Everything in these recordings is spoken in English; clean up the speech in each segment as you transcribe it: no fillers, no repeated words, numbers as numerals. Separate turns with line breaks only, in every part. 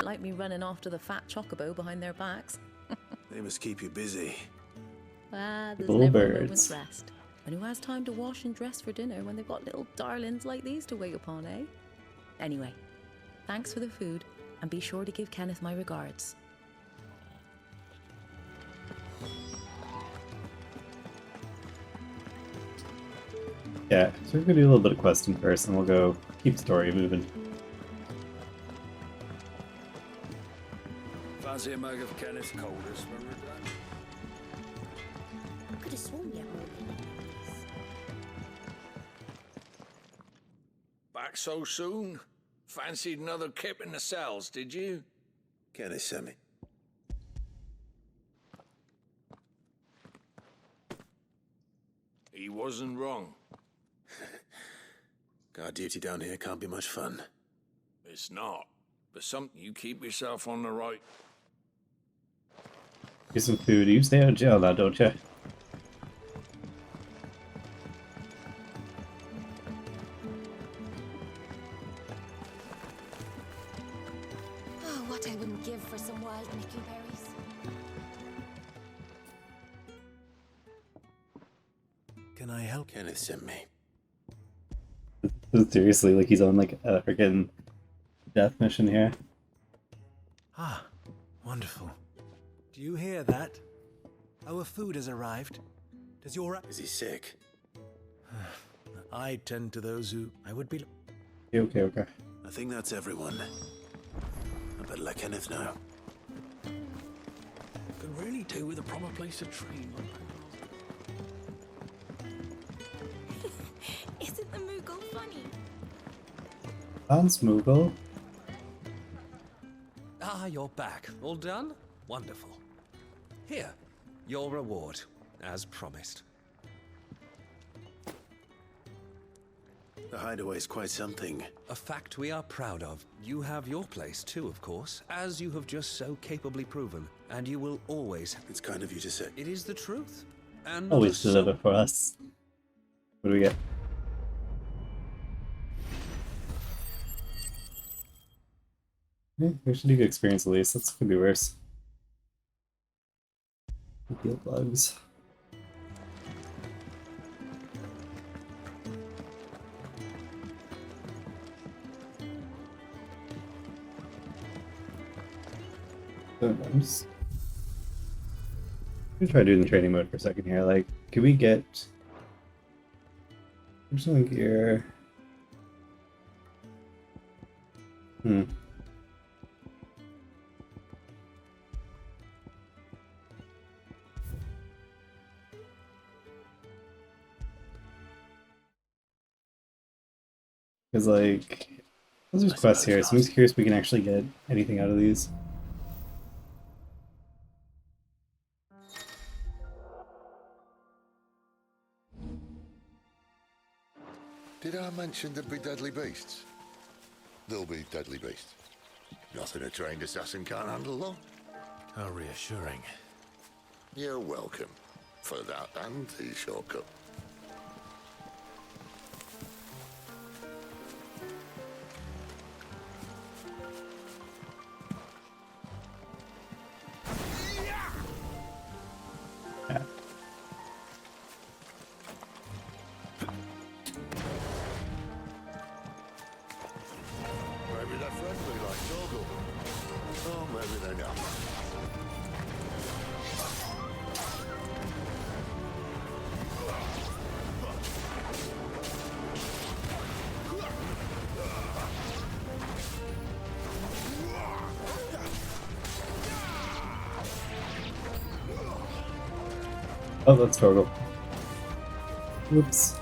Like me running after the fat chocobo behind their backs.
They must keep you busy.
There's
Little
never a
birds.
moment's rest. And who has time to wash and dress for dinner when they've got little darlings like these to wait upon, eh? Anyway, thanks for the food, and be sure to give Kenneth my regards.
Yeah, so we're gonna do a little bit of questing first, and we'll go keep the story moving.
Fancy a mug of Kenneth's coldest, Marilla?
I could have sworn you had more than these.
Back so soon? Fancied another kip in the cells, did you? Kenneth sent me. He wasn't wrong. Guard duty down here can't be much fun. It's not. But something you keep yourself on the right.
Get some food. You stay out of jail now, don't you?
Oh, what I wouldn't give for some wild Mickey berries.
Can I help? Kenneth sent me.
Seriously, like he's on like a freaking death mission here.
Ah, wonderful. Do you hear that? Our food has arrived. Does your...
Is he sick?
I tend to those who I would be...
Okay.
I think that's everyone. I better let Kenneth know. Could really do with a proper place to train.
Isn't the Moogle funny?
Hans Moogle.
Ah, you're back. All done? Wonderful. Here, your reward, as promised.
The hideaway's quite something.
A fact we are proud of. You have your place too, of course, as you have just so capably proven. And you will always...
It's kind of you to say.
It is the truth. And
Always
the
deliver for us. What do we get? Yeah, we should do good experience at least. That's could be worse. Deal bugs. I'm just gonna try doing the training mode for a second here. Like, can we get personal gear? Because, like, there's quests here, so I'm just curious if we can actually get anything out of these.
Did I mention there'd be deadly beasts? There'll be deadly beasts. Nothing a trained assassin can't handle, though.
How reassuring.
You're welcome. For that and the shortcut. Maybe they're friendly like Torgal. Oh, maybe they're not.
Oh, that's Torgal. Whoops.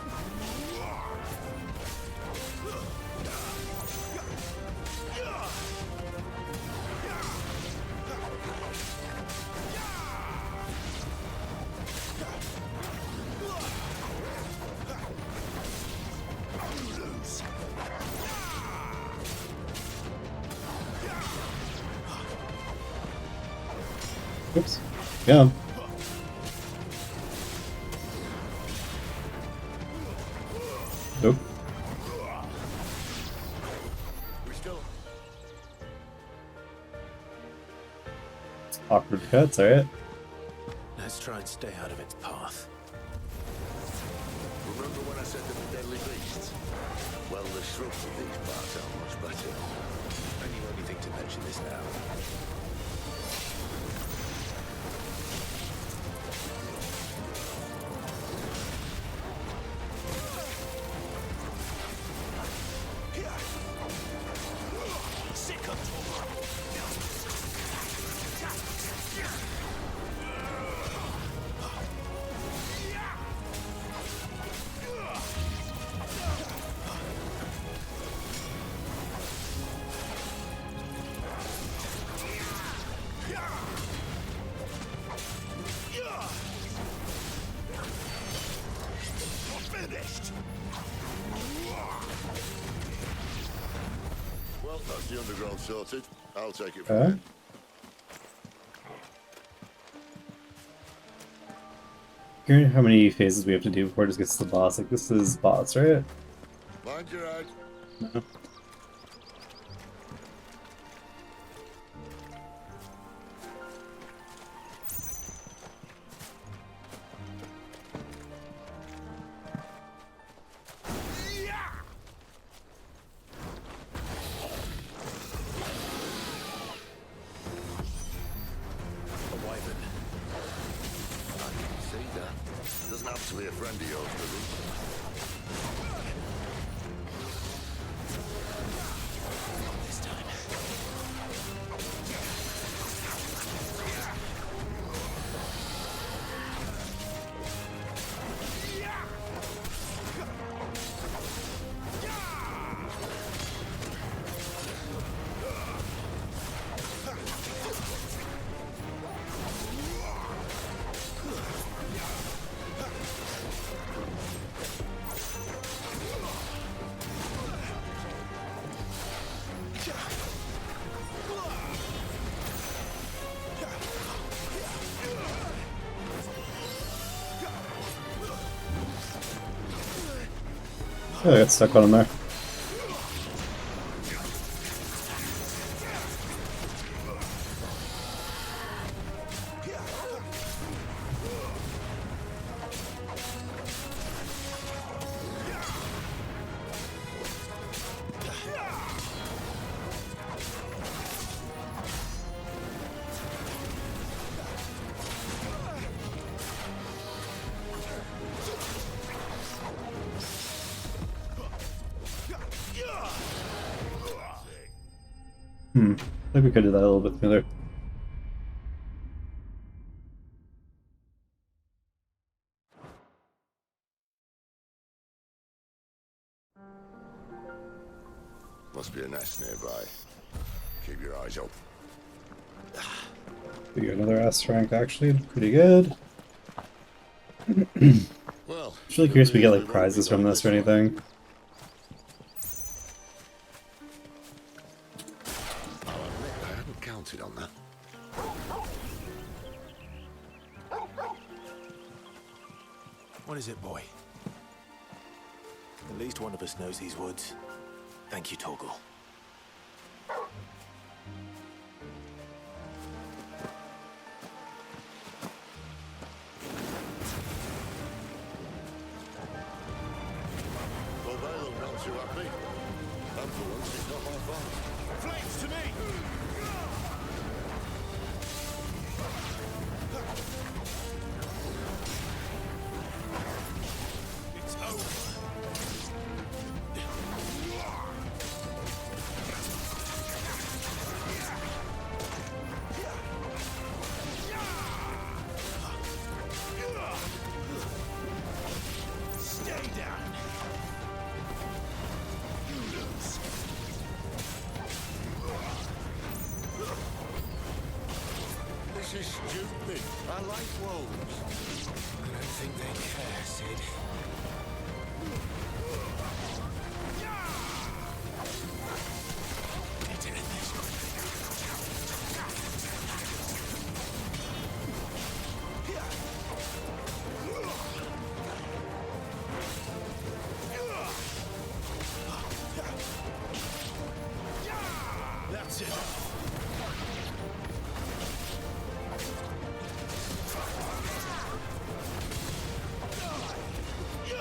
Oops. Yeah. Nope.
We still.
Awkward cuts, alright.
Let's try and stay out of its path.
Remember when I said they were deadly beasts? Well, the shrubs of these parts are much better. And you only think to mention this now. Well, that's the underground sorted. I'll take it from
Okay.
here.
Hearing how many phases we have to do before it just gets to the boss. Like, this is boss, right?
Mind your head.
No.
A wyvern. I can see that. Doesn't have to be a friend of yours, does it?
This time.
Oh, I got stuck on him there. I think we could do that a little bit smoother.
Must be a nest nearby. Keep your eyes open.
We got another S rank actually, pretty good.
Well,
Just really curious if we get like prizes from this or anything.
I'll admit I hadn't counted on that.
What is it, boy? At least one of us knows these woods. Thank you, Torgal.
Well, they look not too happy. And for once, it's not my fault. Flames to me!
It's over. Stay down. You lose.
This is stupid. I like wolves.
I don't think they care, Sid. Get in this.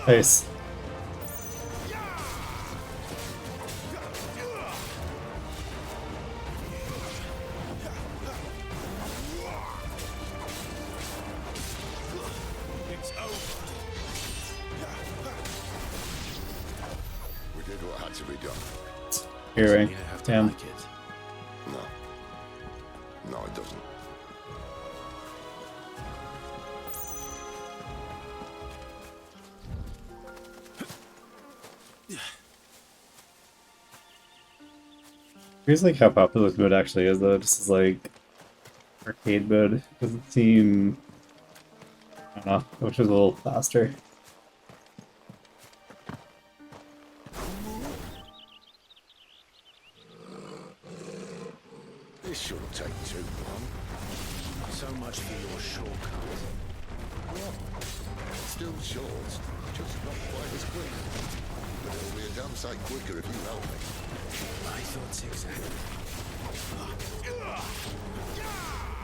Nice.
We did what had to be done.
Hearing.
You don't have to
Damn.
like it.
No. No, it doesn't.
Here's like how popular this mode actually is though, just as like arcade mode. Doesn't seem, I don't know, I wish it was a little faster.
This shouldn't take too long.
So much for your shortcut.
Still short, just not quite as quick. But it'll be a damn sight quicker if you help me.
My thoughts exactly.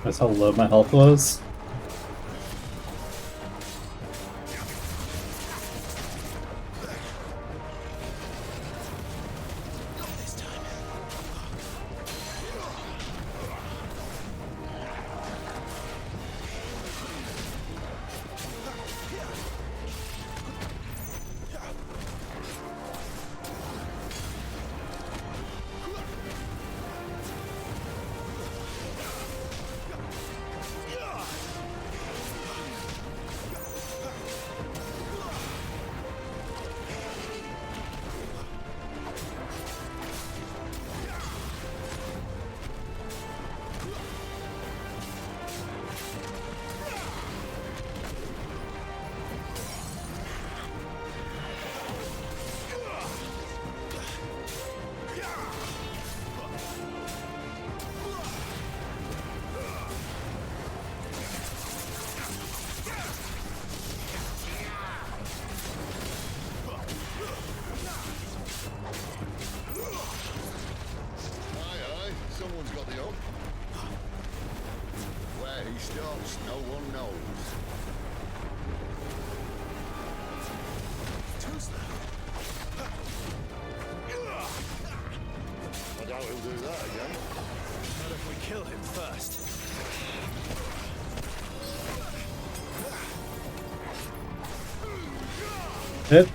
That's how low my health was.
This time.
Aye, someone's got the hook. Where he stops, no one knows.
Too slow.
I doubt he'll do that again.
Not if we kill him first.
Hit.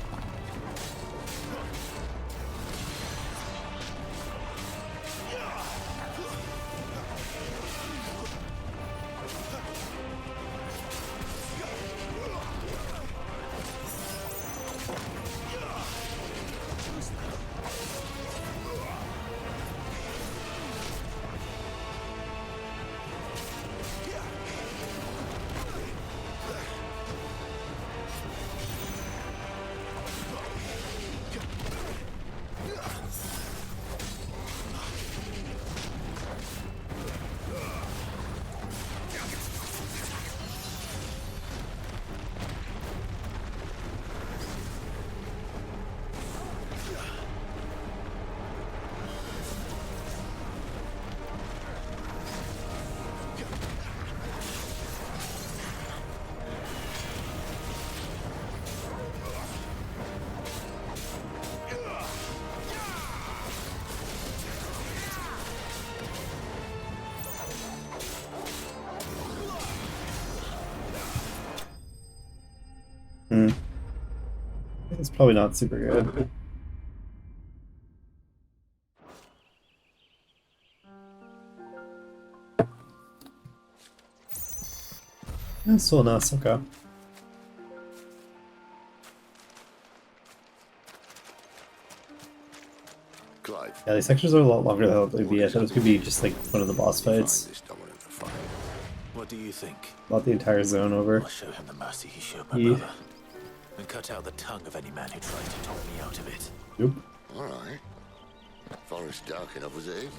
It's probably not super good. It's still nice, okay.
Clive.
Yeah, these sections are a lot longer than I thought they'd be. I thought it was gonna be just like one of the boss fights,
This dominant a fight.
What do you think?
not the entire zone over.
I'll show him the mercy he showed my
Yeah.
brother. And cut out the tongue of any man who tries to talk me out of it.
Nope.
All right. Forest dark enough as it is.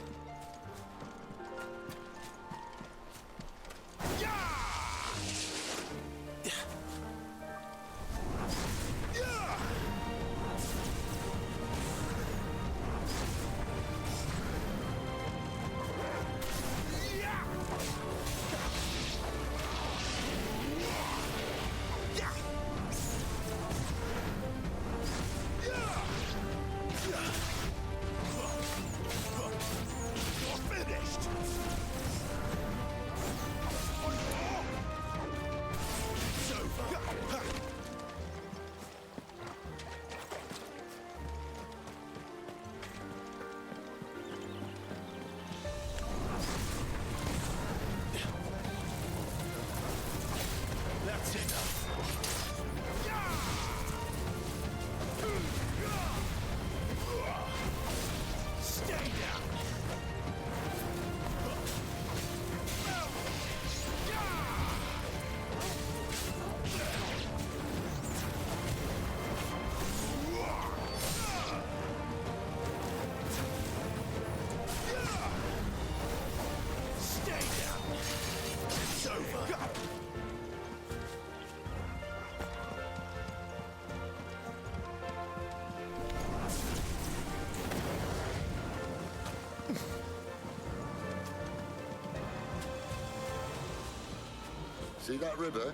See that river?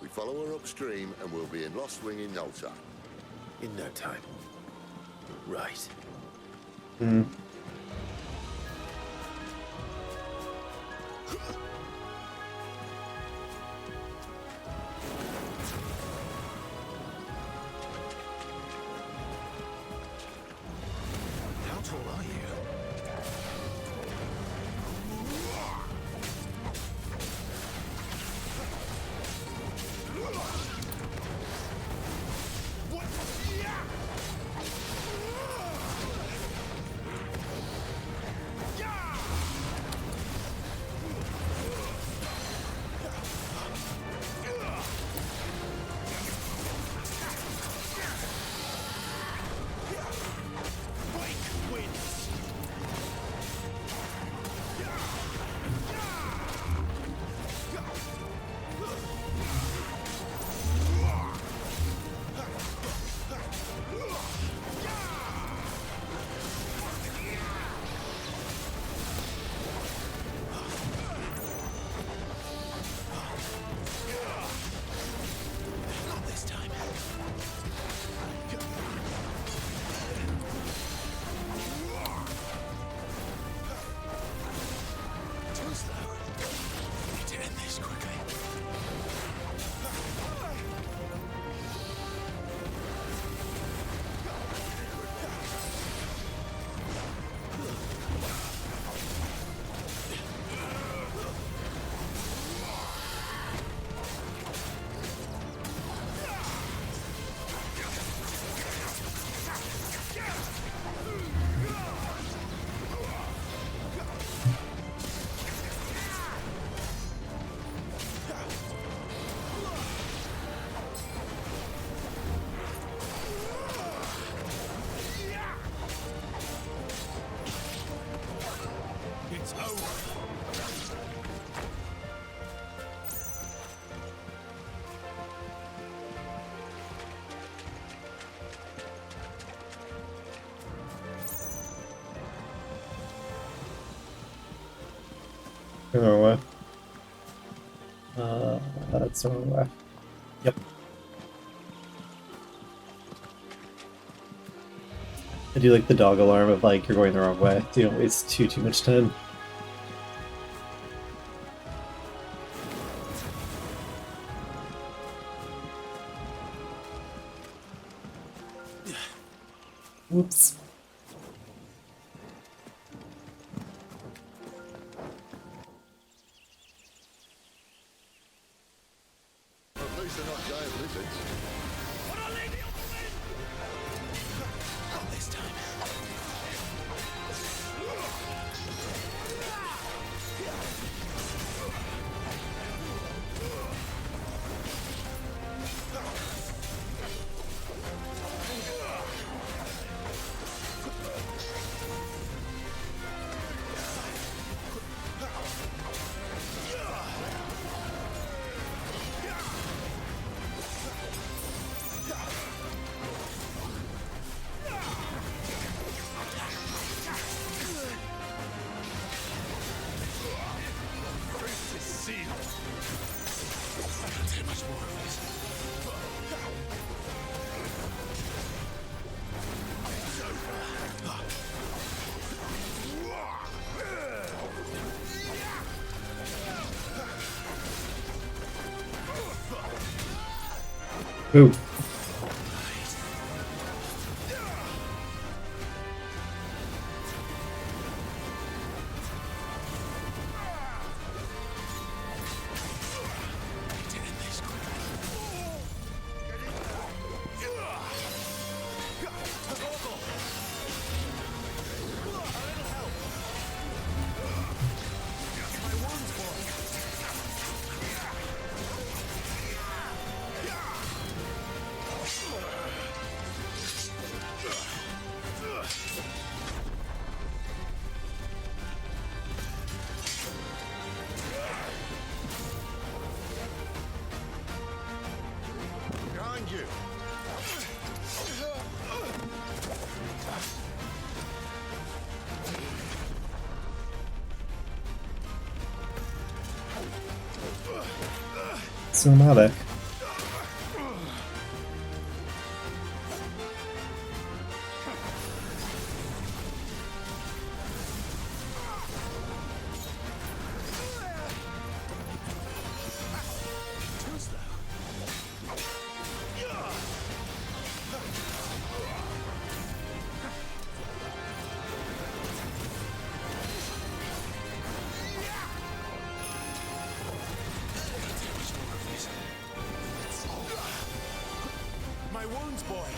We follow her upstream and we'll be in Lost Wing in no time.
In no time. Right.
Hmm.
How tall are you?
The wrong way. That's the wrong way. Yep. I do like the dog alarm of like you're going the wrong way, so you don't waste too much time. Whoops.
At least they're not giant lizards.
Not this time.
Ooh.
Behind you.
cinematic.
My wounds, boy.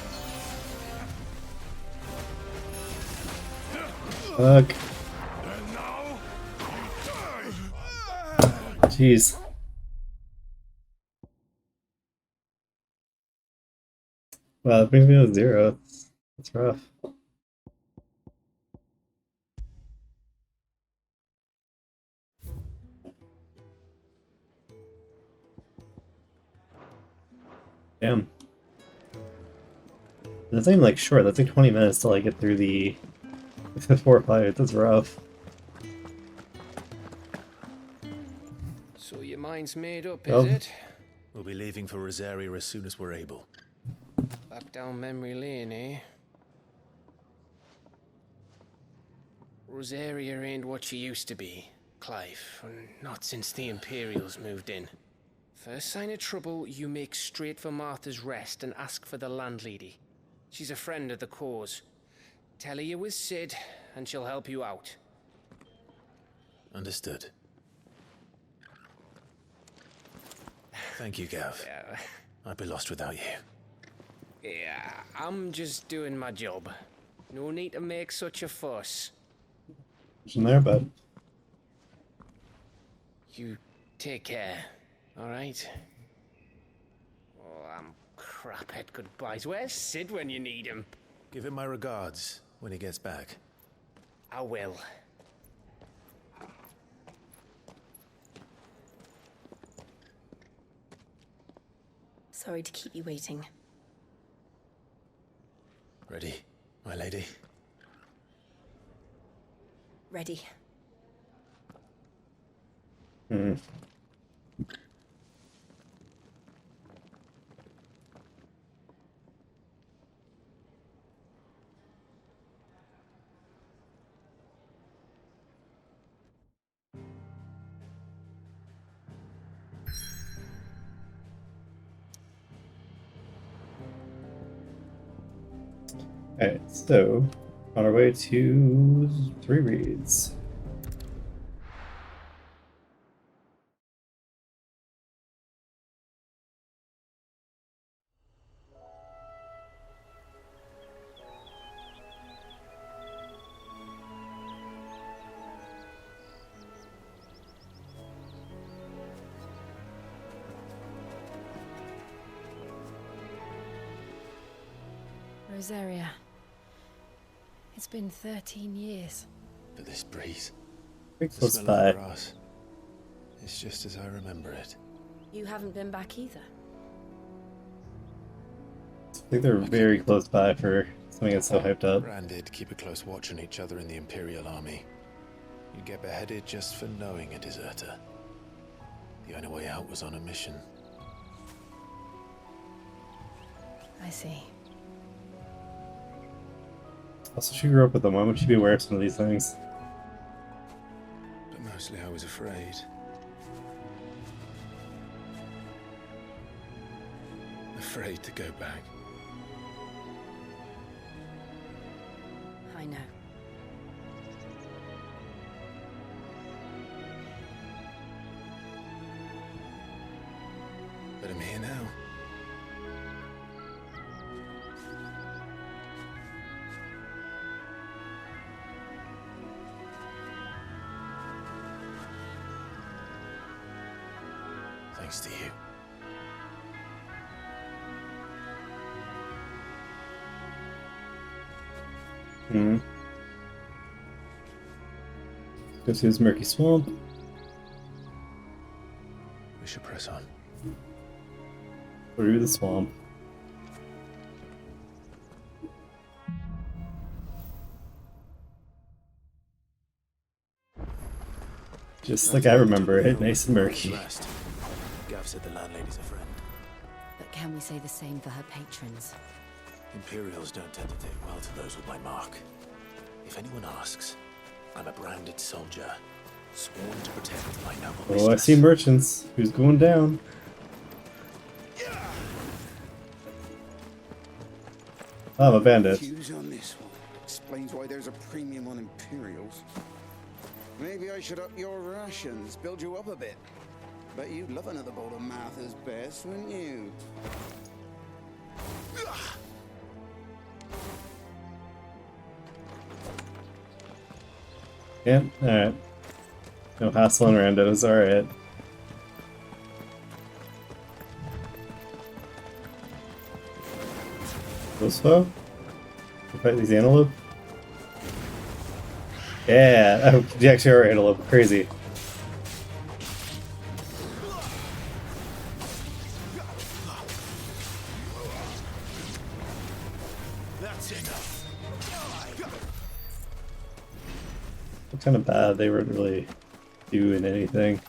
Fuck. Jeez. Wow, that brings me to 0. That's rough. Damn. That's not even like short, that's like 20 minutes till I get through the 4 fight. That's rough.
So your mind's made up,
Oh.
is it?
We'll be leaving for Rosaria as soon as we're able.
Back down memory lane, eh? Rosaria ain't what she used to be, Clive. Not since the Imperials moved in. First sign of trouble, you make straight for Martha's Rest and ask for the landlady. She's a friend of the cause. Tell her you was Sid, and she'll help you out.
Understood. Thank you, Gav.
Yeah,
I'd be lost without you.
yeah, I'm just doing my job. No need to make such a fuss.
It's in there, bud.
You take care, alright? Oh, I'm crap at goodbyes. Where's Sid when you need him?
Give him my regards when he gets back.
I will.
Sorry to keep you waiting.
Ready, my lady?
Ready.
Hmm. Alright, so on our way to 3 reads.
Rosaria. It's been 13 years.
But this breeze,
Pretty
the
close
smell
by.
of the grass, it's just as I remember it.
You haven't been back either.
I think they're very close by for something that's so hyped up.
Branded, keep a close watch on each other in the Imperial Army. You'd get beheaded just for knowing a deserter. The only way out was on a mission.
I see.
Also, she grew up with them. Why would she be aware of some of these things?
But mostly I was afraid. Afraid to go back.
I know.
But I'm here now. Thanks to you.
Hmm. Go see this murky swamp.
We should press on.
Through the swamp. Just like I remember it, nice and murky.
Rest. Gav said the landlady's a friend.
But can we say the same for her patrons?
Imperials don't tend to take well to those with my mark. If anyone asks, I'm a branded soldier, sworn to protect my noble mistress.
Oh, I see merchants. Who's going down? Oh, I'm a bandit.
Cues on this one. Explains why there's a premium on Imperials. Maybe I should up your rations, build you up a bit. Bet you'd love another bowl of Martha's Best, wouldn't you?
Yeah, alright. No hassling around it, it's alright. Those foe? Fight these antelope? Yeah! Oh, you actually are antelope. Crazy.
That's enough.
What kind of bad they weren't really doing anything.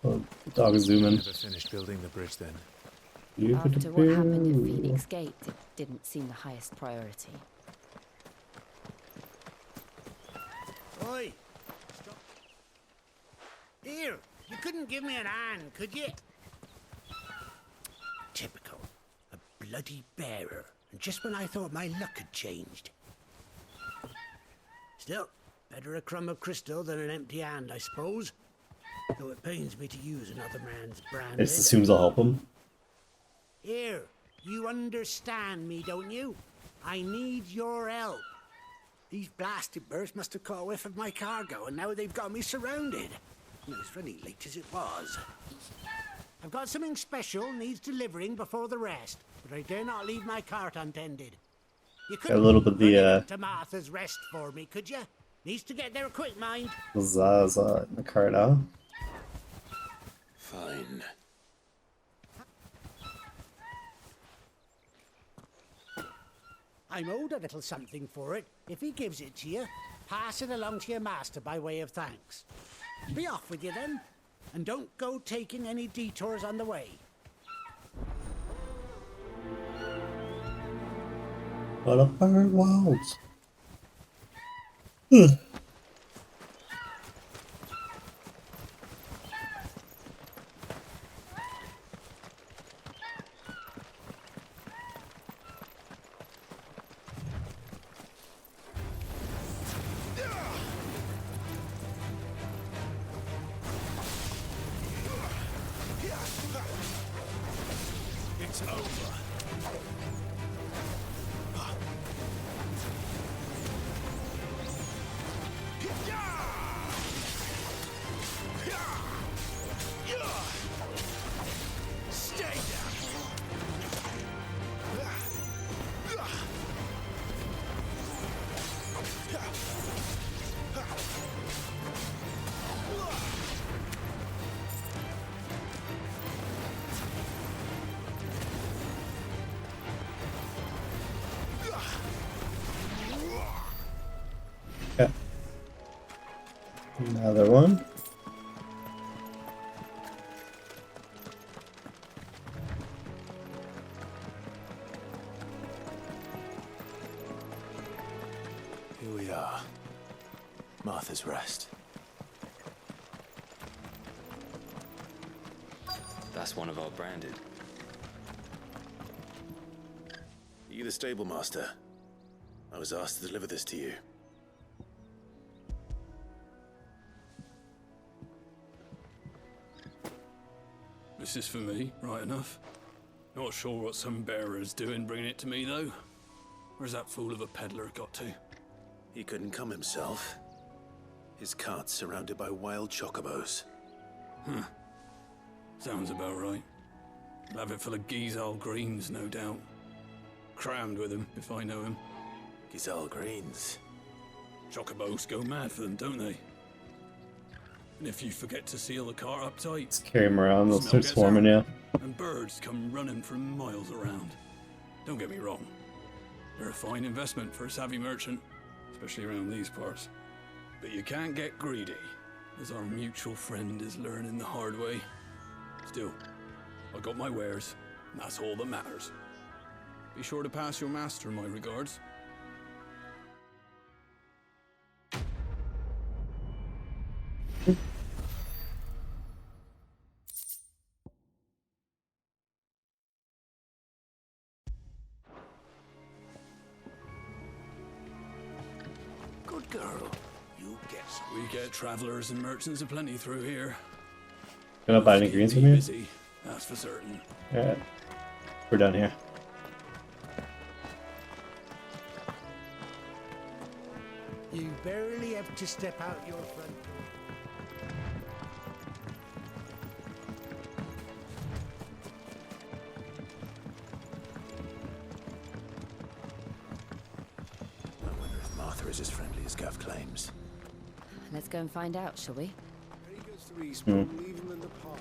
Oh, the dog is zooming.
Never finished building the bridge then.
After what happened at Phoenix Gate, it didn't seem the highest priority.
Oi! Stop. Here, you couldn't give me an hand, could you? Typical. A bloody bearer. And just when I thought my luck had changed. Still, better a crumb of crystal than an empty hand, I suppose. Though it pains me to use another man's brand.
It just assumes I'll help him.
Here, you understand me, don't you? I need your help. These blasted birds must have caught a whiff of my cargo, and now they've got me surrounded. And it's really late as it was. I've got something special needs delivering before the rest, but I dare not leave my cart untended. You could
A little bit of the
to Martha's Rest for me, could you? Needs to get there quick, mind.
Zaza in the card, huh?
Fine.
I'm owed a little something for it. If he gives it to you, pass it along to your master by way of thanks. Be off with you then, and don't go taking any detours on the way.
What a bird walls.
It's over. Stay down.
Yeah. Another one.
Here we are. Martha's Rest.
That's one of our branded.
Are you the stable master? I was asked to deliver this to you.
This is for me, right enough. Not sure what some bearer's doing bringing it to me, though. Where's that fool of a peddler got to?
He couldn't come himself. His cart's surrounded by wild chocobos.
Huh. Sounds about right. He'll have it full of Gizal greens, no doubt. Crammed with him, if I know him.
Gizal greens?
Chocobos go mad for them, don't they? And if you forget to seal the cart up tight,
Let's carry him around, they'll
smell
start
gets
swarming
out,
you.
and birds come running from miles around. Don't get me wrong. They're a fine investment for a savvy merchant, especially around these parts. But you can't get greedy. as our mutual friend is learning the hard way. Still, I got my wares, and that's all that matters. Be sure to pass your master my regards.
Good girl. You get some.
We get travelers and merchants aplenty through here.
Gonna buy any greens from you?
Busy, that's for certain.
Alright. We're done here.
You barely have to step out your front door.
I wonder if Martha is as friendly as Gav claims.
Let's go and find out, shall we?
He goes to respawn, leave him in the park.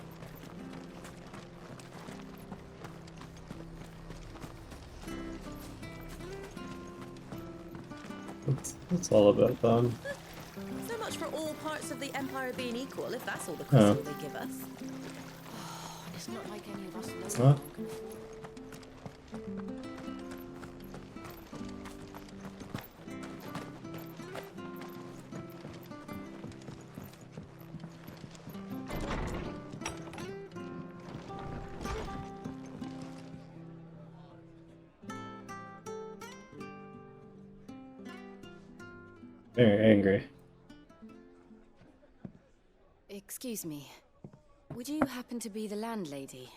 It's all about them.
So much for all parts of the Empire being equal, if that's all the crystal they give us.
Oh, it's not like any of us know
It's
what
not.
we can afford.
Very angry.
Excuse me. Would you happen to be the landlady?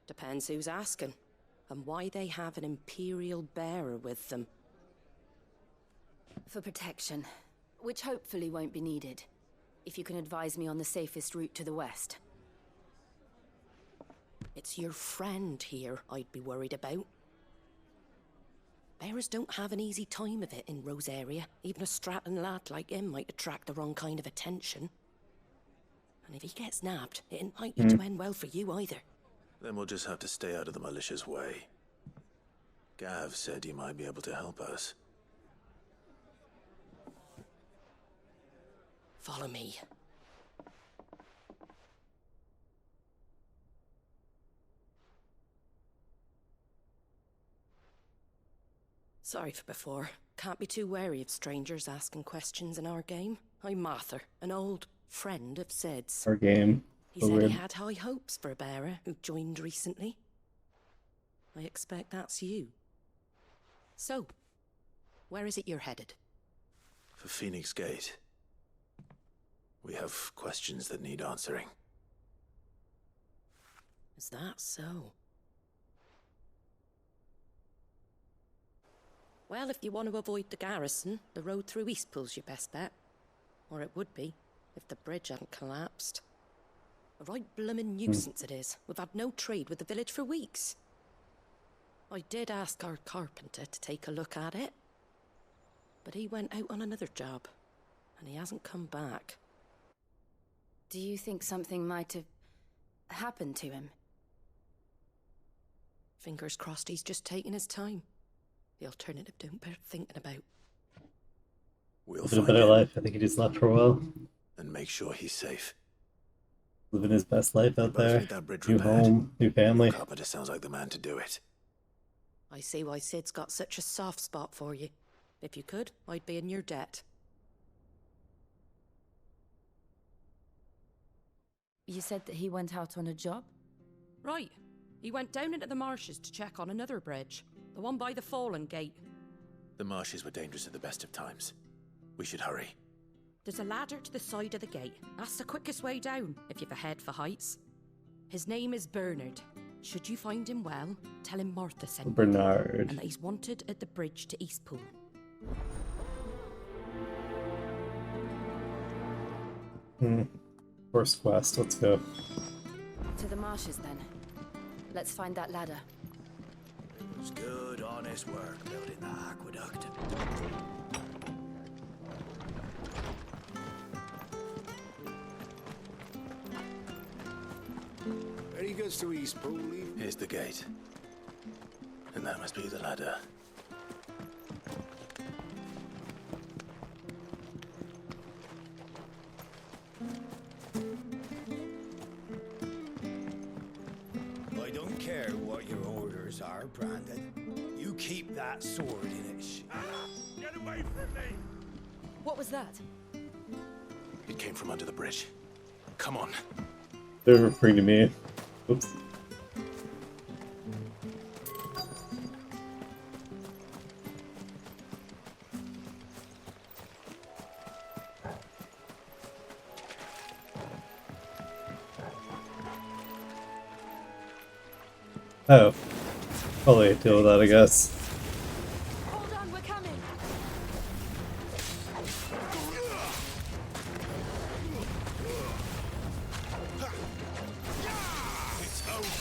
Depends who's asking, and why they have an Imperial bearer with them.
For protection, which hopefully won't be needed. If you can advise me on the safest route to the west.
It's your friend here I'd be worried about. Bearers don't have an easy time of it in Rosaria. Even a strapping lad like him might attract the wrong kind of attention. And if he gets nabbed, it ain't likely to end well for you either.
Then we'll just have to stay out of the malicious way. Gav said you might be able to help us.
Follow me. Sorry for before. Can't be too wary of strangers asking questions in our game. I'm Martha, an old friend of Sid's.
Our game.
He
So
said
weird.
he had high hopes for a bearer who joined recently. I expect that's you. So, where is it you're headed?
For Phoenix Gate. We have questions that need answering.
Is that so? Well, if you want to avoid the garrison, the road through Eastpool's your best bet. Or it would be, if the bridge hadn't collapsed. A right bloomin' nuisance it is. We've had no trade with the village for weeks. I did ask our carpenter to take a look at it. But he went out on another job, and he hasn't come back.
Do you think something might have happened to him?
Fingers crossed he's just taking his time. The alternative don't bear thinking about.
We'll
Living a
find
better
him
life. I think he just left for a while.
and make sure he's safe.
Living his best life out
Both
there.
need that bridge
New
repaired.
home, new family.
Carpenter sounds like the man to do it.
I see why Sid's got such a soft spot for you. If you could, I'd be in your debt.
You said that he went out on a job?
Right. He went down into the marshes to check on another bridge. The one by the Fallen Gate.
The marshes were dangerous at the best of times. We should hurry.
There's a ladder to the side of the gate. That's the quickest way down, if you've a head for heights. His name is Bernard. Should you find him well, tell him Martha sent you.
Bernard.
And that he's wanted at the bridge to Eastpool.
First quest, let's go.
To the marshes, then. Let's find that ladder.
It was good, honest work building the aqueduct.
There he goes to Eastpool, leave.
Here's the gate. And that must be the ladder.
care what your orders are, Brandon. You keep that sword in its
Get away from me!
What was that?
It came from under the bridge. Come on.
They're referring to me. Oops. Oh. Probably deal with that, I guess.
Hold on, we're coming.
It's over.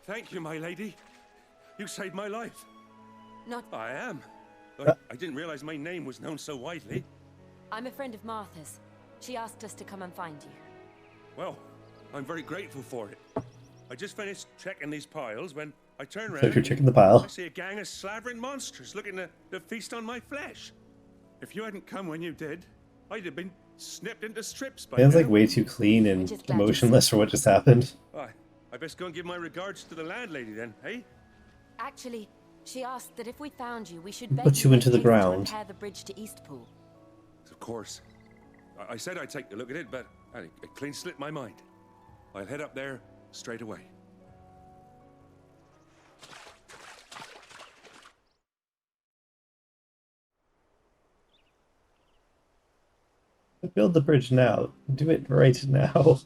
Thank you, my lady. You saved my life.
Not...
I am. I didn't realize my name was known so widely.
I'm a friend of Martha's. She asked us to come and find you.
Well, I'm very grateful for it. I just finished checking these piles when I turn
So
around.
if you're checking the pile.
I see a gang of slavering monsters looking to feast on my flesh. If you hadn't come when you did, I'd have been snipped into strips by
Man's
now.
like way too clean and emotionless for what just happened.
I best go and give my regards to the landlady then, eh?
Actually, she asked that if we found you, we should beg
Put you into the
to
ground.
repair the bridge to Eastpool.
Of course. I said I'd take a look at it, but it clean slipped my mind. I'll head up there straight away.
Build the bridge now. Do it right now.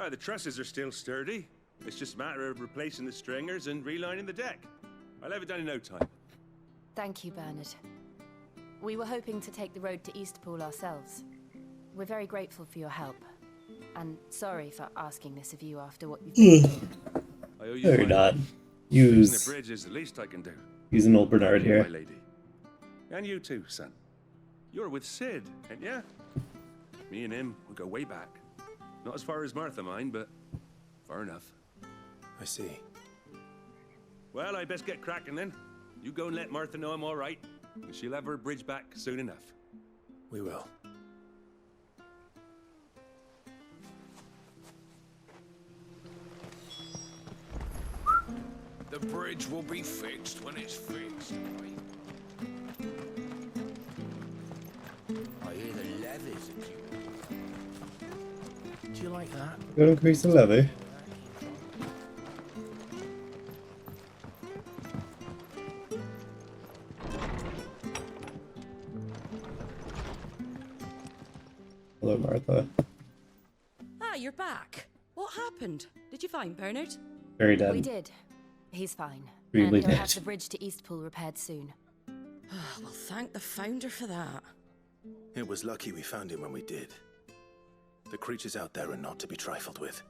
The trusses are still sturdy. It's just a matter of replacing the stringers and relining the deck. I'll have it done in no time.
Thank you, Bernard. We were hoping to take the road to Eastpool ourselves. We're very grateful for your help. And sorry for asking this of you after what you've been through.
I owe you
No, you're
my
not.
life.
Use-
Fixing the bridge is the least I can do.
Use an old Bernard
Thank you,
here.
my lady. And you too, son. You're with Sid, ain't ya? Me and him, we go way back. Not as far as Martha, mind, but far enough.
I see.
Well, I best get cracking then. You go and let Martha know I'm all right, and she'll have her bridge back soon enough.
We will.
The bridge will be fixed when it's fixed.
I hear the levies are due. Do you like that?
Gonna increase the levy. Hello, Martha.
Ah, you're back. What happened? Did you find Bernard?
Very dead.
We did. He's fine.
Really
and he'll have
dead.
the bridge to Eastpool repaired soon.
Well, thank the founder for that.
It was lucky we found him when we did. The creatures out there are not to be trifled with.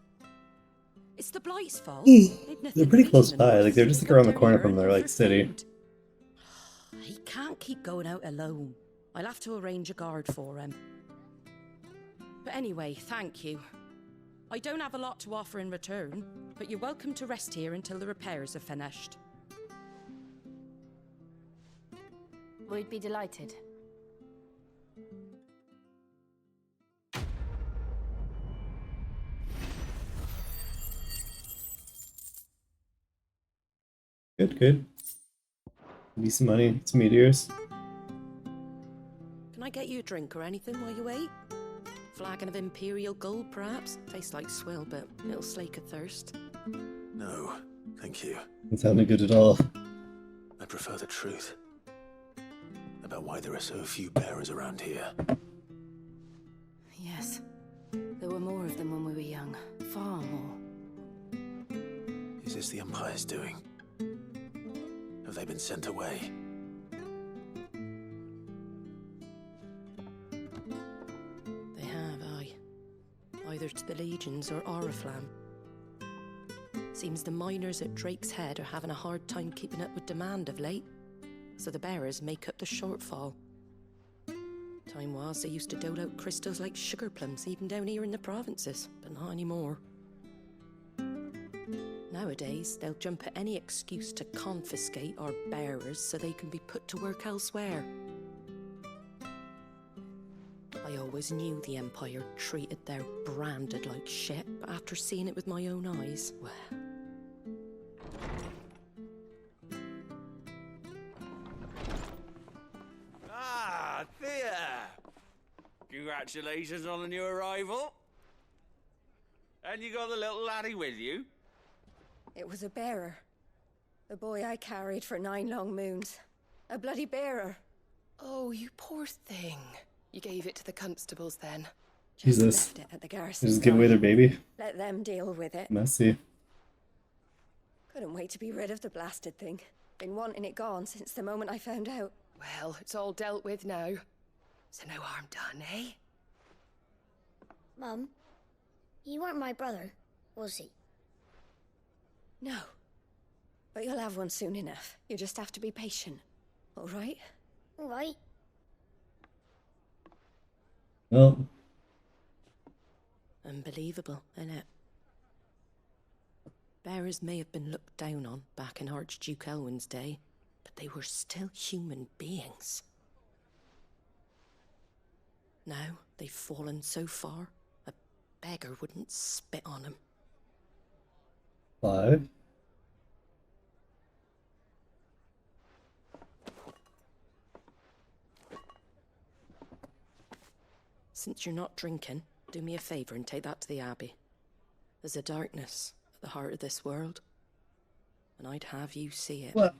It's the Blight's fault.
They're pretty close by. Like they're just like around the corner from their like city.
He can't keep going out alone. I'll have to arrange a guard for him. But anyway, thank you. I don't have a lot to offer in return, but you're welcome to rest here until the repairs are finished.
We'd be delighted.
Good, good. Give me some money, some meteors.
Can I get you a drink or anything while you wait? Flagon of Imperial Gold, perhaps? Tastes like swill, but it'll slake a thirst.
No, thank you.
Doesn't sound good at all.
I prefer the truth. About why there are so few bearers around here.
Yes. There were more of them when we were young. Far more.
Is this the Empire's doing? Have they been sent away?
They have, aye. Either to the legions or Oriflamme. Seems the miners at Drake's Head are having a hard time keeping up with demand of late, so the bearers make up the shortfall. Time was they used to dole out crystals like sugar plums even down here in the provinces, but not anymore. Nowadays, they'll jump at any excuse to confiscate our bearers so they can be put to work elsewhere. I always knew the Empire treated their branded like shit, but after seeing it with my own eyes, well...
Ah, Thea! Congratulations on the new arrival. And you got the little laddie with you?
It was a bearer. The boy I carried for 9 long moons. A bloody bearer.
Oh, you poor thing. You gave it to the constables then.
Jesus.
Left it at the garrison.
Just give away their baby.
Let them deal with it.
Messy.
Couldn't wait to be rid of the blasted thing. Been wanting it gone since the moment I found out.
Well, it's all dealt with now. So no harm done, eh?
Mum, you weren't my brother, was he?
No. But you'll have one soon enough. You just have to be patient. All right?
All right.
Well.
Unbelievable, innit? Bearers may have been looked down on back in Archduke Elwin's day, but they were still human beings. Now they've fallen so far, a beggar wouldn't spit on them.
5.
Since you're not drinking, do me a favour and take that to the Abbey. There's a darkness at the heart of this world, and I'd have you see it.
What?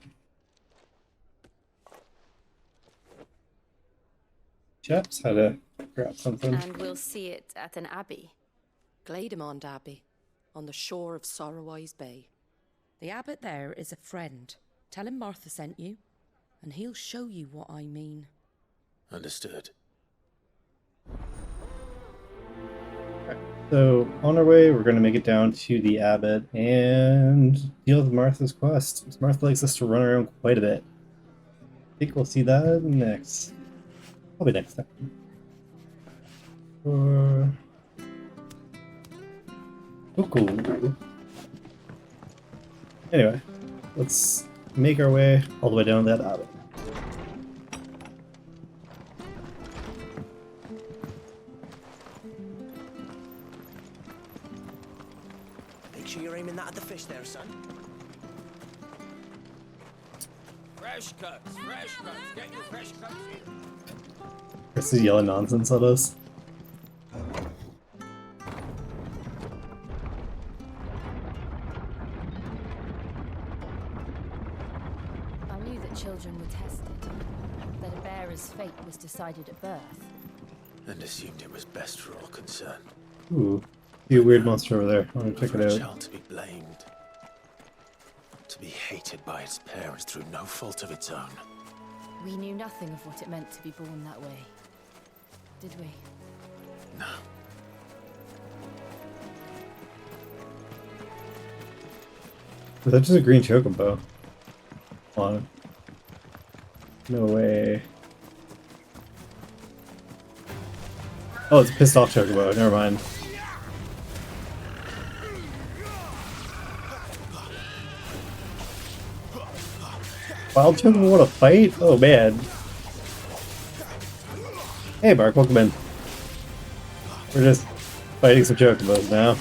Chaps had to grab something.
And we'll see it at an abbey.
Glademond Abbey, on the shore of Sorrowise Bay. The abbot there is a friend. Tell him Martha sent you, and he'll show you what I mean.
Understood.
So, on our way, we're going to make it down to the abbot and deal with Martha's quest. Martha likes us to run around quite a bit. I think we'll see that next. Probably next time. Cool. Anyway, let's make our way all the way down that abbot.
Make sure you're aiming that at the fish there, son.
Fresh cuts, get your fresh cuts here.
Chris is yelling nonsense at us.
I knew that children were tested, that a bearer's fate was decided at birth.
And assumed it was best for all concerned.
Ooh, see a weird monster over there. I want to check
For
it
a
out.
child to be blamed. To be hated by its parents through no fault of its own.
We knew nothing of what it meant to be born that way, did we?
No.
Was that just a green chocobo? Hold on. No way. Oh, it's a pissed off chocobo. Never mind. Wild chocobo want to fight? Oh man. Hey Mark, welcome in. We're just fighting some chocobos now.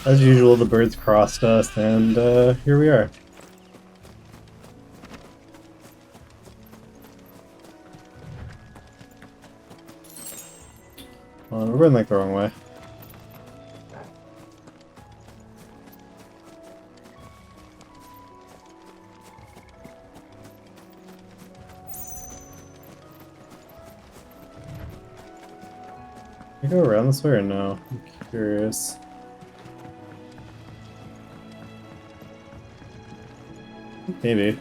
As usual, the birds crossed us, and here we are. We're going like the wrong way. Can I go around this way or no? I'm curious. Maybe.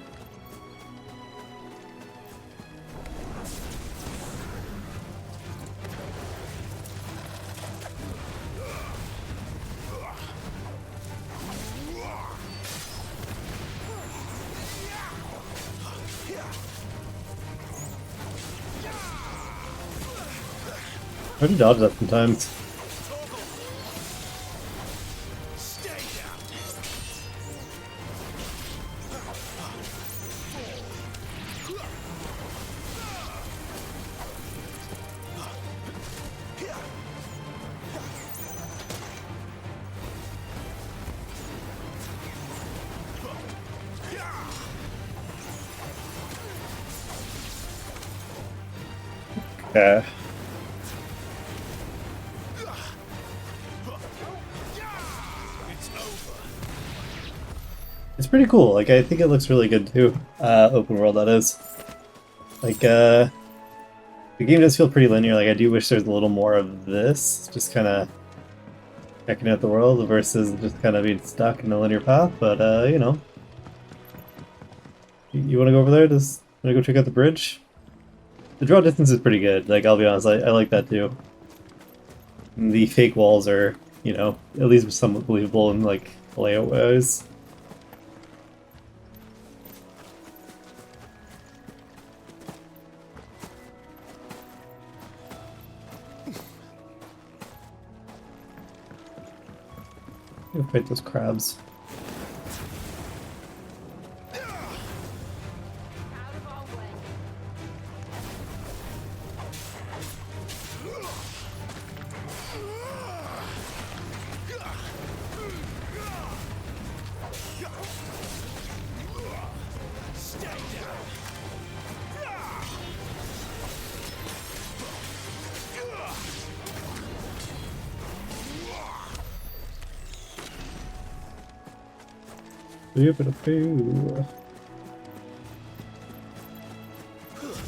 How do you dodge that sometimes? Okay. It's pretty cool. Like, I think it looks really good too. Open world, that is. Like, the game does feel pretty linear. Like, I do wish there's a little more of this. Just kind of checking out the world versus just kind of being stuck in a linear path. But, you know. You want to go over there? Just want to go check out the bridge? The draw distance is pretty good. Like, I'll be honest, I like that too. And the fake walls are, you know, at least somewhat believable in, like, layout-wise. Go fight those crabs.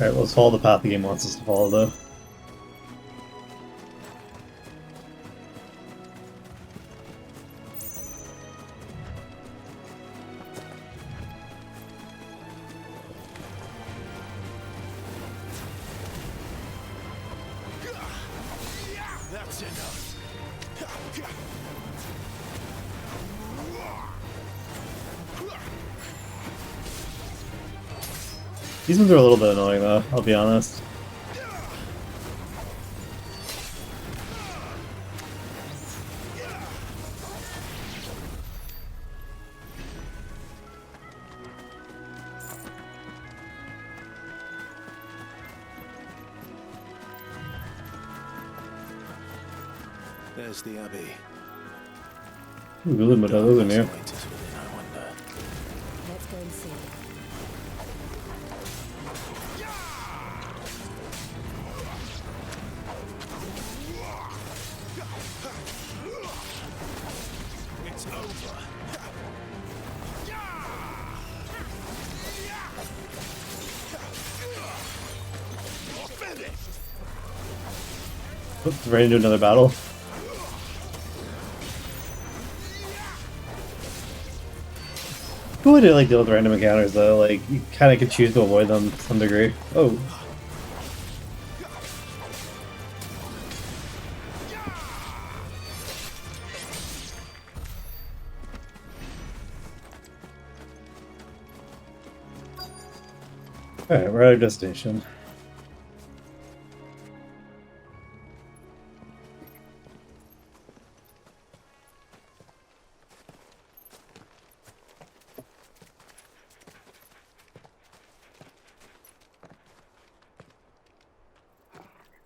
Alright, let's follow the path the game wants us to follow, though.
That's enough.
These ones are a little bit annoying, though, I'll be honest.
There's the Abbey.
Ooh, good limit of those in here.
Let's go and see.
It's over.
Oops, ready to do another battle. Cool way to like deal with random encounters though, like you kinda can choose to avoid them to some degree. Oh. Alright, we're at our destination.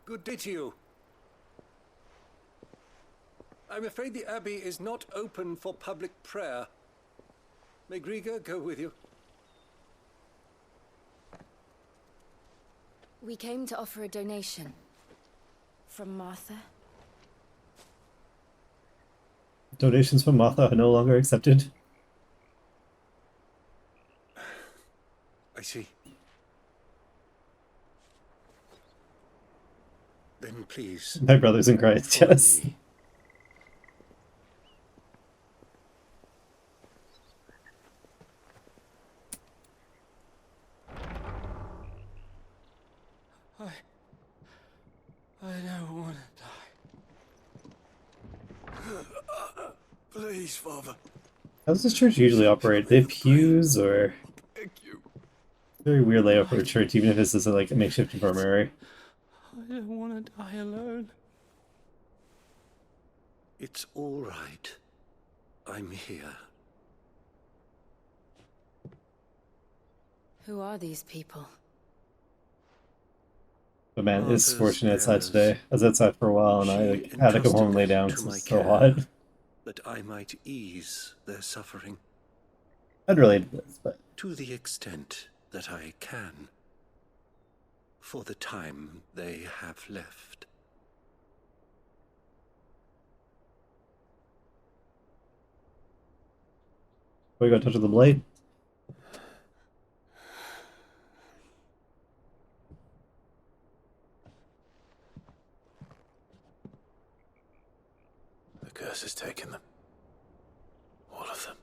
Good day to you. I'm afraid the Abbey is not open for public prayer. May Griga go with you?
We came to offer a donation. From Martha.
Donations from Martha are no longer accepted.
I see.
Then please.
My brothers in Christ, yes.
I don't want to die. Please, Father.
How does this church usually operate? They have pews or very weird layout for a church, even if this is like a makeshift infirmary.
I don't want to die alone.
It's all right. I'm here.
Who are these people?
But man, it's scorching outside today. I was outside for a while and I like, had to come home and lay down because it's so hot.
That I might ease their suffering.
I'd relate to this, but
to the extent that I can. For the time they have left.
we got touch of the blight.
The curse has taken them. All of them.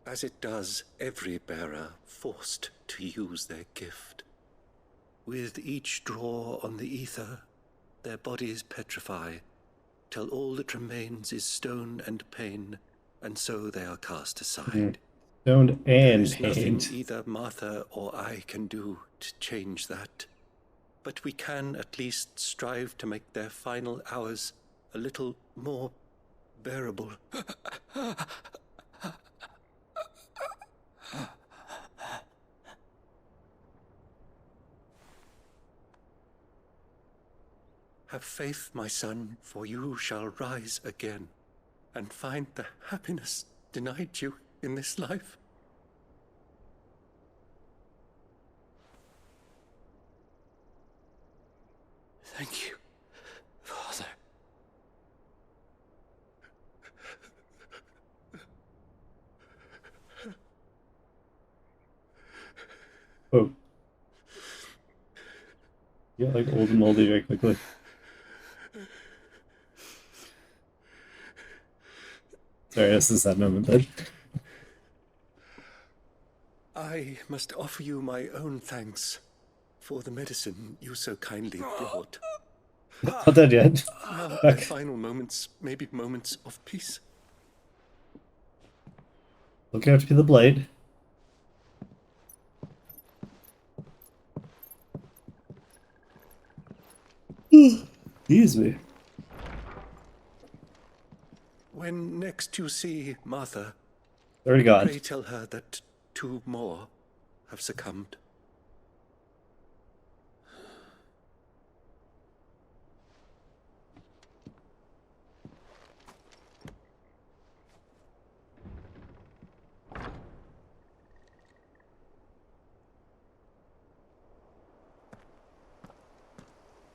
As it does every bearer forced to use their gift. With each draw on the ether, their bodies petrify, till all that remains is stone and pain, and so they are cast aside.
Stone and
There's
pain.
nothing either Martha or I can do to change that. But we can at least strive to make their final hours a little more bearable. Have faith, my son, for you shall rise again, and find the happiness denied you in this life.
Thank you, Father.
Oh. Yeah, like old and moldy very quickly. Sorry, this is that moment, bud.
I must offer you my own thanks for the medicine you so kindly brought.
Not dead yet.
Now, their final moments may be moments of peace.
Look out to be the blade. Excuse me.
When next you see Martha,
Already gone.
pray tell her that 2 more have succumbed.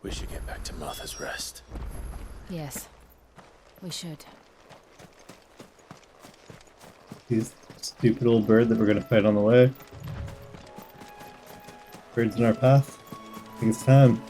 We should get back to Martha's Rest.
Yes, we should.
These stupid old bird that we're gonna fight on the way. Birds in our path. I think it's time.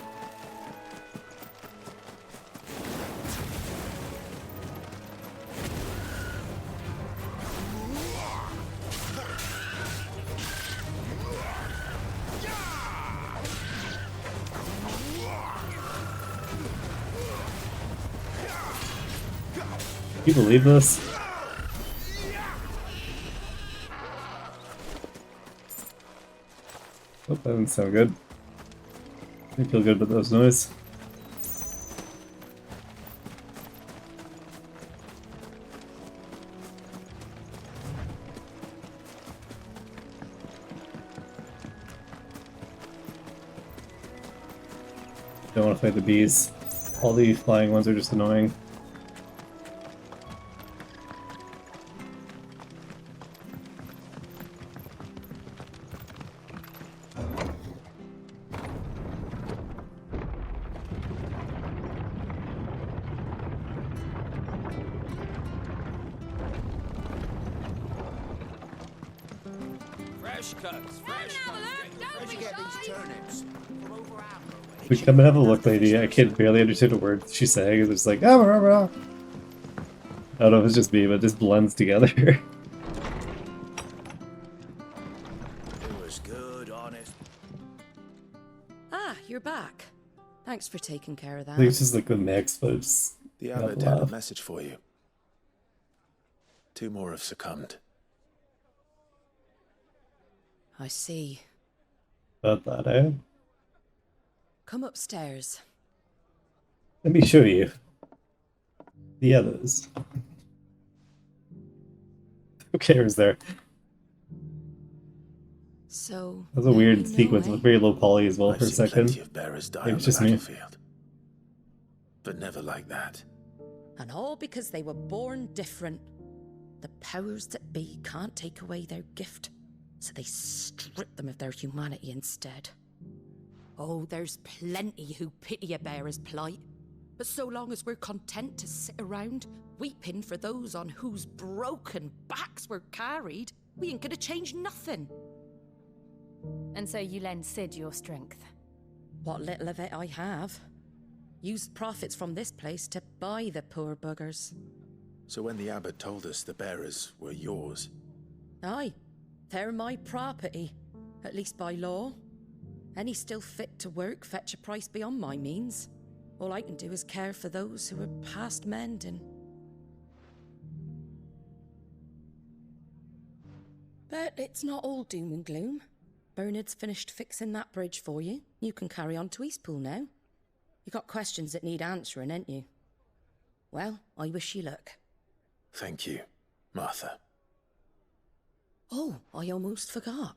Can you believe this? Oh, that didn't sound good. Didn't feel good about those noise. Don't want to fight the bees. All the flying ones are just annoying.
Fresh cuts, fresh cuts. Where'd you get these turnips? From over our way.
We come and have a look, lady. I can barely understand a word she's saying. It's just like, ah, blah, blah. I don't know if it's just me, but it just blends together.
It was good, honest.
Ah, you're back. Thanks for taking care of
I
that.
think it's just like a mix, but it's
The
not
abbot had a
laugh.
message for you. 2 more have succumbed.
I see.
About that, eh?
Come upstairs.
Let me show you the others. Who cares there?
So
That was a
now
weird
you know,
sequence
eh?
with very low poly as well
I've
for a
seen
second.
plenty of bearers die
Maybe
on
it's
the
just me.
battlefield. But never like that.
And all because they were born different. The powers that be can't take away their gift, so they strip them of their humanity instead. Oh, there's plenty who pity a bearer's plight. But so long as we're content to sit around, weeping for those on whose broken backs we're carried, we ain't gonna change nothing.
And so you lend Sid your strength.
What little of it I have. Used profits from this place to buy the poor buggers.
So when the abbot told us the bearers were yours,
Aye, they're my property, at least by law. Any still fit to work fetch a price beyond my means. All I can do is care for those who are past mending. But it's not all doom and gloom. Bernard's finished fixing that bridge for you. You can carry on to Eastpool now. You got questions that need answering, ain't you? Well, I wish you luck.
thank you, Martha.
Oh, I almost forgot.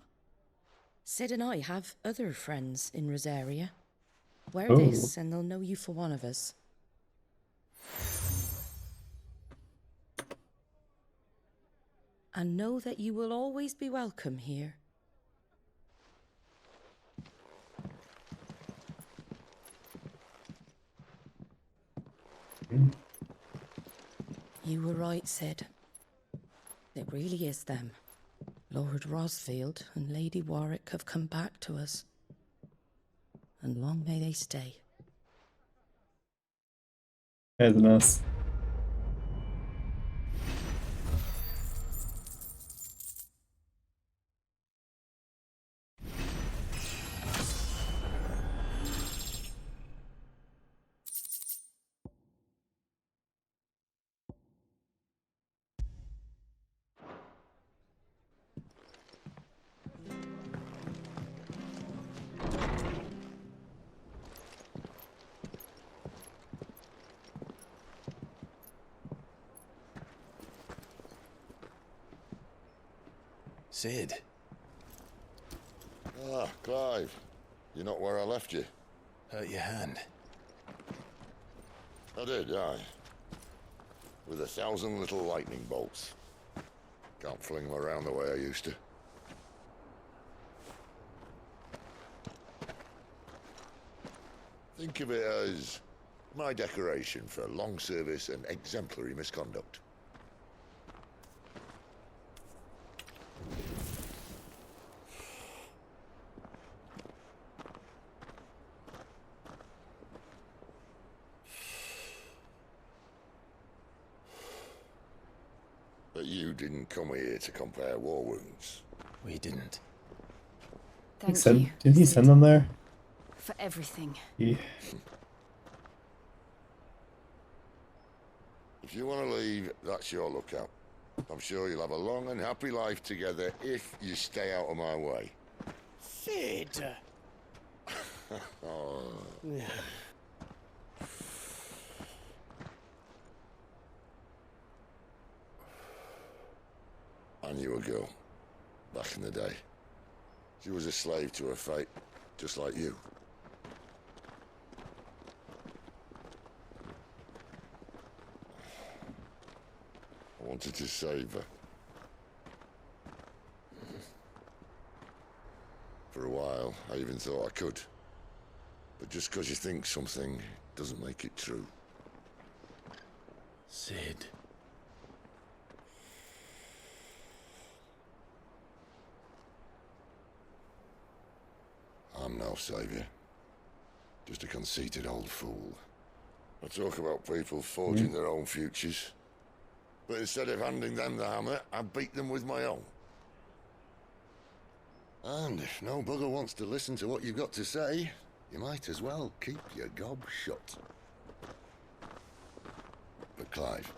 Sid and I have other friends in Rosaria. Wear this and they'll know you for one of us. And know that you will always be welcome here. You were right, Sid. It really is them. Lord Rosfield and Lady Warwick have come back to us. And long may they stay.
That's a mess.
Sid.
Ah, Clive. You're not where I left you.
Hurt your hand.
I did, aye. With 1,000 little lightning bolts. Can't fling them around the way I used to. Think of it as my decoration for long service and exemplary misconduct. But you didn't come here to compare war wounds.
We didn't.
Thank you.
Didn't he send them there?
For everything.
Yeah.
If you want to leave, that's your lookout. I'm sure you'll have a long and happy life together if you stay out of my way.
Sid!
Oh. I knew a girl, back in the day. She was a slave to her fate, just like you. I wanted to save her. For a while, I even thought I could. But just because you think something doesn't make it true.
Sid.
I'm no savior. Just a conceited old fool. I talk about people forging their own futures. But instead of handing them the hammer, I beat them with my own. And if no bugger wants to listen to what you've got to say, you might as well keep your gob shut. But Clive,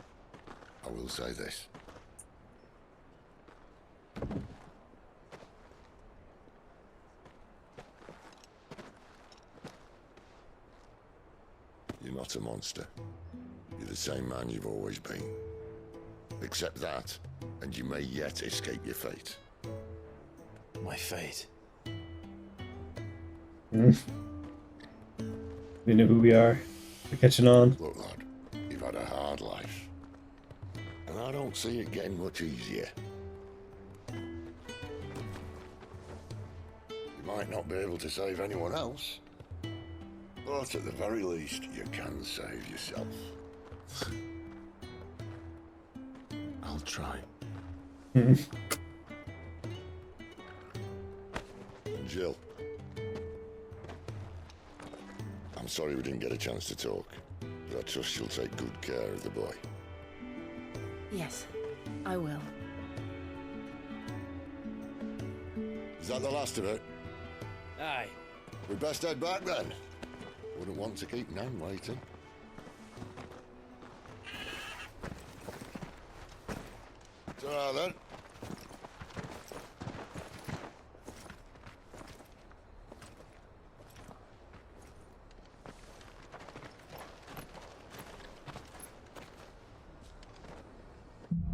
I will say this. You're not a monster. You're the same man you've always been. Accept that, and you may yet escape your fate.
My fate?
We know who we are. We're catching on.
Look, lad, you've had a hard life. And I don't see it getting much easier. You might not be able to save anyone else, but at the very least, you can save yourself.
I'll try.
And Jill, I'm sorry we didn't get a chance to talk, but I trust you'll take good care of the boy.
Yes, I will.
Is that the last of it?
Aye.
We'd best head back then. Wouldn't want to keep Nan waiting. Ta-ra then.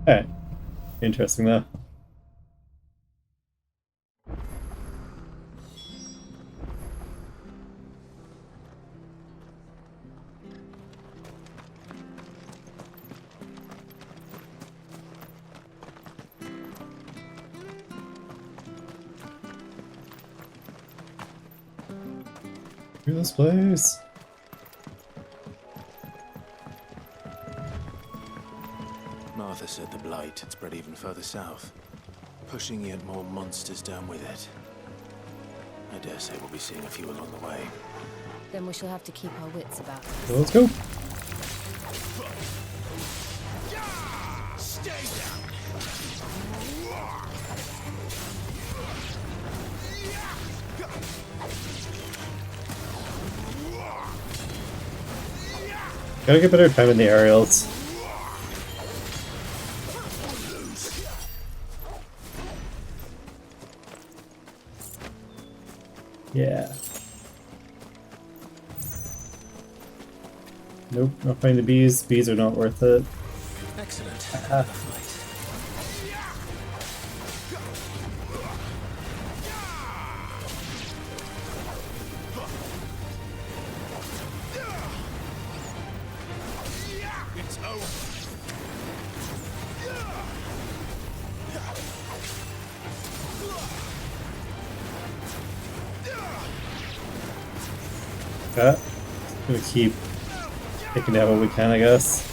Alright. Interesting though. Through this place.
Martha said the blight had spread even further south, pushing yet more monsters down with it. I dare say we'll be seeing a few along the way.
Then we shall have to keep our wits about us.
So let's go.
Stay down.
Gotta get better time in the aerials. Yeah. Nope, not finding the bees. Bees are not worth it.
Excellent.
It's over.
Gonna keep picking out what we can, I guess.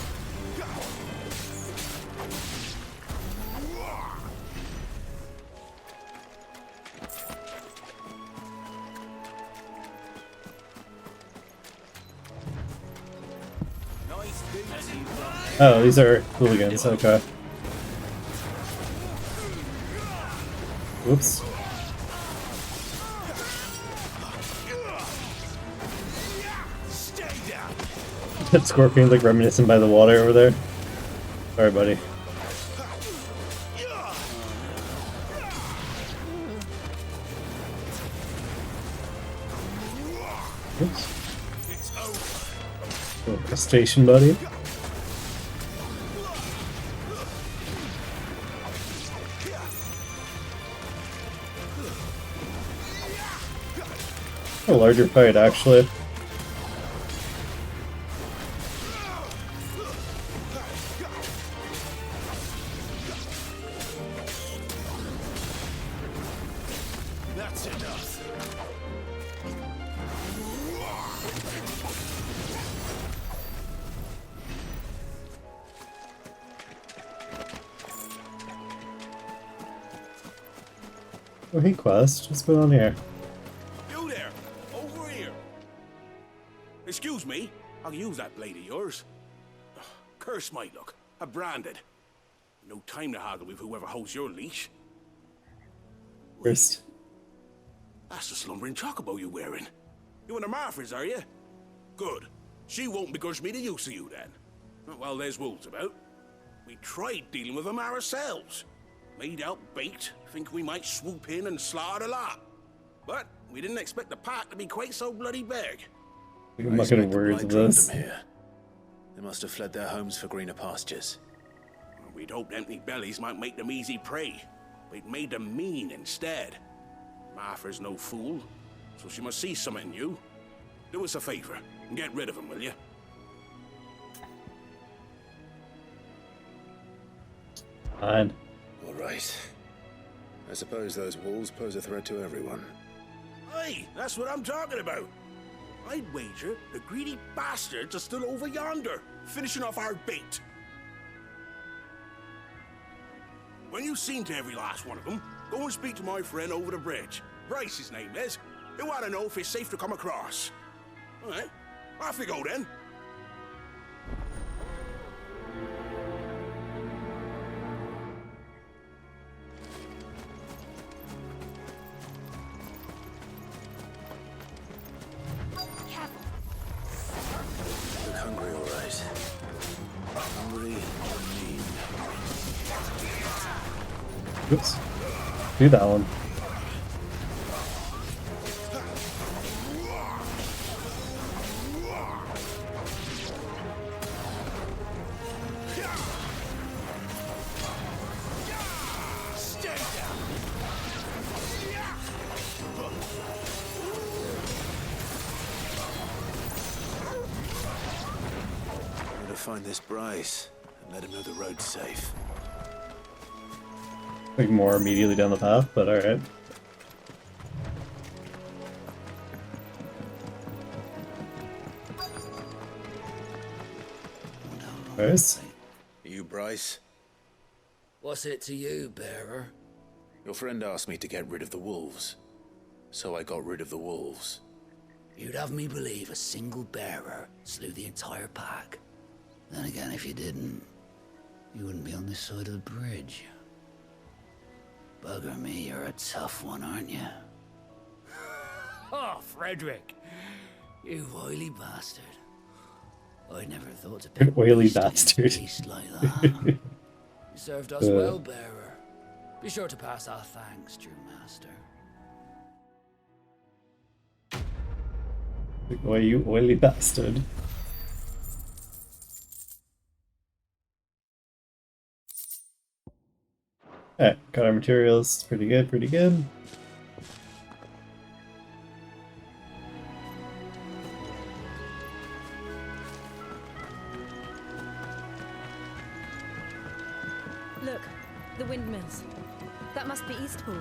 Oh, these are hooligans, okay. Whoops. That scorpion's like reminiscent by the water over there. Sorry, buddy. Oops. Little crustacean, buddy. A larger fight, actually.
That's enough.
Oh, hey, Quest. What's going on here?
You there! Over here!
Excuse me, I can use that blade of yours. Ugh, curse my luck. I'm branded. No time to haggle with whoever holds your leash.
First.
That's the slumbering chocobo you're wearing. You and the Marthas, are you? Good. She won't begrudge me the use of you then. Not while there's wolves about. We tried dealing with them ourselves. Made out bait, think we might swoop in and slaughter the lot. But we didn't expect the pack to be quite so bloody big.
I'm not gonna worry about this.
Them here. They must have fled their homes for greener pastures.
We'd hoped empty bellies might make them easy prey. We'd made them mean instead. Martha's no fool, so she must see something in you. Do us a favor and get rid of them, will you?
Fine.
All right. I suppose those wolves pose a threat to everyone.
Hey, that's what I'm talking about. I'd wager the greedy bastards are still over yonder, finishing off our bait. When you've seen to every last one of them, go and speak to my friend over the bridge. Bryce, his name is. He'll want to know if it's safe to come across. All right, off we go then.
Look hungry, all right. Hungry or mean.
Oops. Do that one.
I'm gonna find this Bryce and let him know the road's safe.
Like more immediately down the path, but alright. Bryce?
You, Bryce?
What's it to you, bearer?
Your friend asked me to get rid of the wolves, so I got rid of the wolves.
You'd have me believe a single bearer slew the entire pack. Then again, if you didn't, you wouldn't be on this side of the bridge. Bugger me, you're a tough one, aren't you? Oh, Frederick! You oily bastard. I never thought to
An
pick
oily
beast against
bastard.
beast like that. You served us well, bearer. Be sure to pass our thanks, true master.
Why, you oily bastard. Alright, got our materials. Pretty good, pretty good.
Look, the windmills. That must be Eastpool.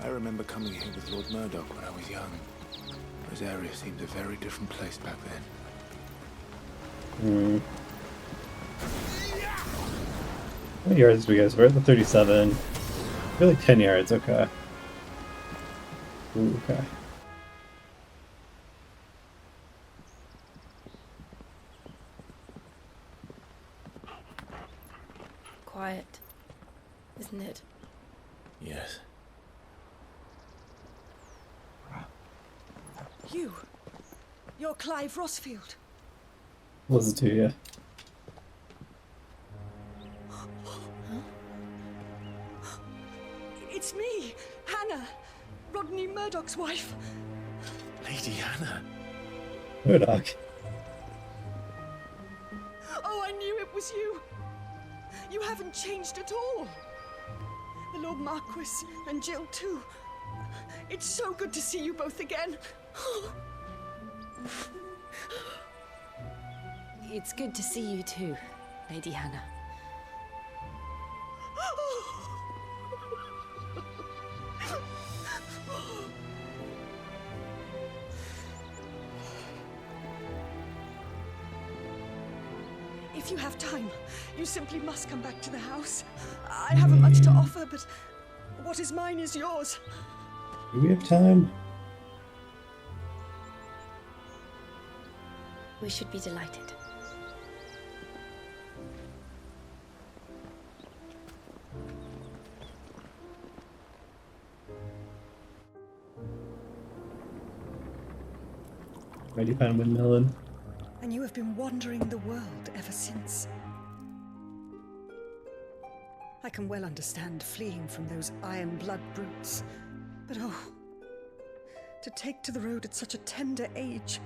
I remember coming here with Lord Murdoch when I was young. This area seemed a very different place back then.
How many yards do we guys? We're at the 37. I feel like 10 yards, okay. Ooh, okay.
Quiet, isn't it?
Yes.
You're Clive Rossfield.
Listen to you.
It's me, Hannah, Rodney Murdoch's wife.
Lady Hannah.
Murdoch.
Oh, I knew it was you. You haven't changed at all. The Lord Marquis and Jill too. It's so good to see you both again.
It's good to see you too, Lady Hannah.
If you have time, you simply must come back to the house. I haven't much to offer, but what is mine is yours.
Do we have time?
We should be delighted.
Ready to find windmilling.
And you have been wandering the world ever since. I can well understand fleeing from those iron blood brutes. But oh, to take to the road at such a tender age.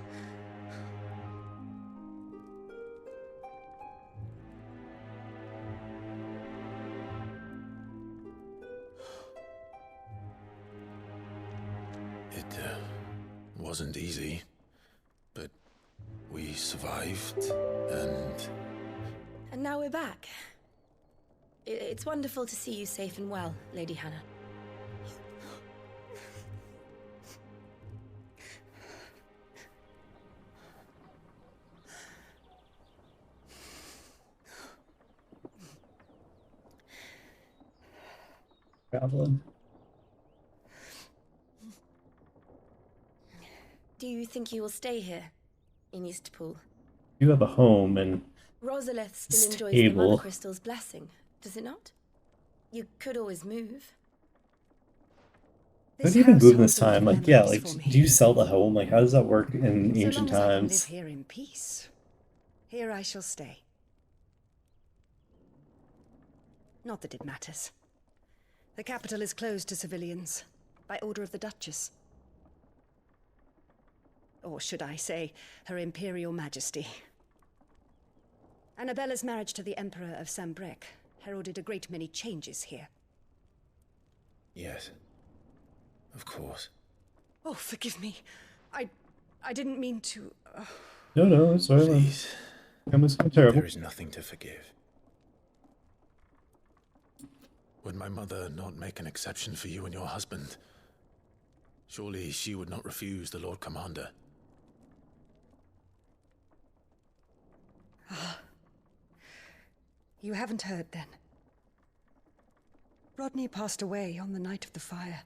It wasn't easy, but we survived, and...
And now we're back. It's wonderful to see you safe and well, Lady Hannah.
Traveling.
Do you think you will stay here, in Eastpool?
You have a home and
Rosalith still enjoys the
stable.
Mother Crystal's blessing, does it not? You could always move.
How do you even move in this time? Like, yeah, like, do you sell the home? Like, how does that work in ancient
So long as I can
times?
live here in peace, here I shall stay. Not that it matters. The capital is closed to civilians, by order of the Duchess. Or should I say, Her Imperial Majesty. Annabella's marriage to the Emperor of Sambrec heralded a great many changes here.
Yes. Of course.
Oh, forgive me. I didn't mean to...
No, it's alright.
Please.
That was so terrible.
There is nothing to forgive. Would my mother not make an exception for you and your husband? Surely she would not refuse the Lord Commander.
Ah. You haven't heard, then. Rodney passed away on the night of the fire.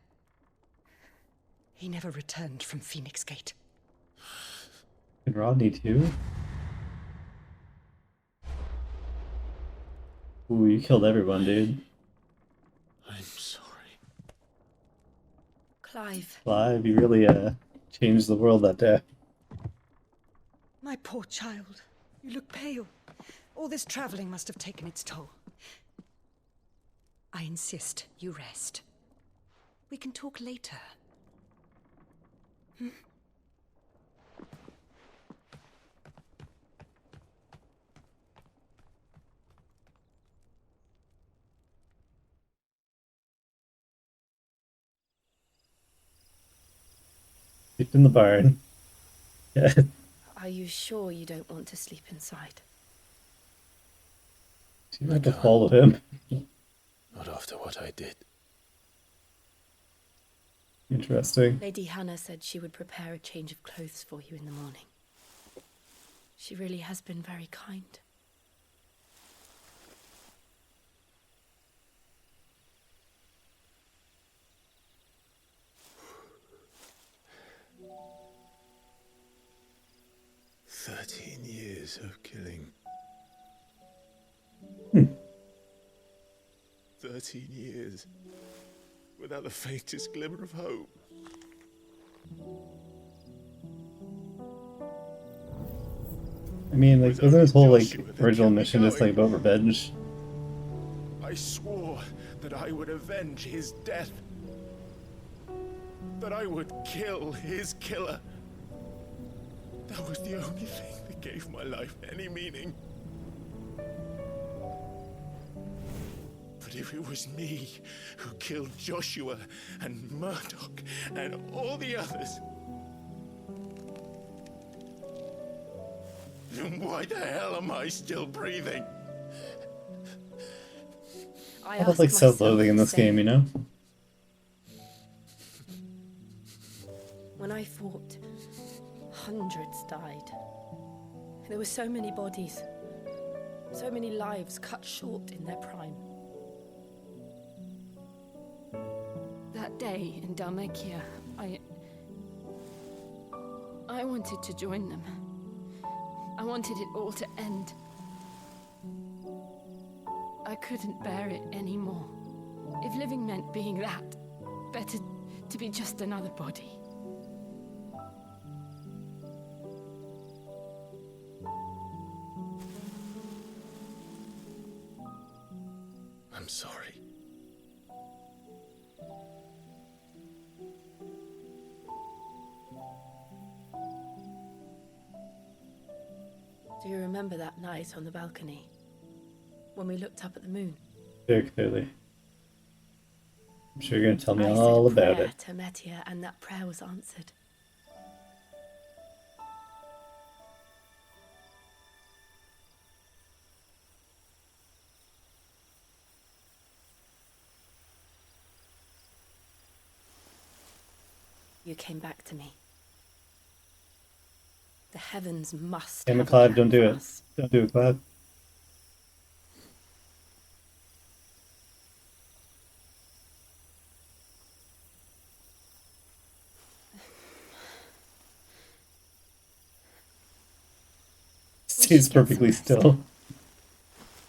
He never returned from Phoenix Gate.
And Rodney too? Ooh, you killed everyone, dude.
I'm sorry.
Clive.
Clive, you really changed the world that day.
My poor child. You look pale. All this traveling must have taken its toll. I insist you rest. We can talk later. Hmm?
Sleep in the barn. Yeah.
Are you sure you don't want to sleep inside?
You have to follow him.
Not after what I did.
Interesting.
Lady Hannah said she would prepare a change of clothes for you in the morning. She really has been very kind.
Years of killing. 13 years without the faintest glimmer of hope.
I mean, like, wasn't his whole, like, original mission just, like, about revenge?
I swore that I would avenge his death. That I would kill his killer. That was the only thing that gave my life any meaning. But if it was me who killed Joshua and Murdoch and all the others, then why the hell am I still breathing?
I have, like, self-loathing in this game, you know?
When I fought, hundreds died. There were so many bodies.
So many lives cut short in their prime.
That day in Dalmekia, I wanted to join them. I wanted it all to end. I couldn't bear it anymore. If living meant being that, better to be just another body.
I'm sorry.
Do you remember that night on the balcony? When we looked up at the moon?
Very clearly. I'm sure you're going to tell me
I
all
said a
about
prayer
it.
to Metia, and that prayer was answered. You came back to me. The heavens must
Damn it,
have a
Clive,
plan
don't do
for
it.
us.
Don't do it, Clive. Stays perfectly still.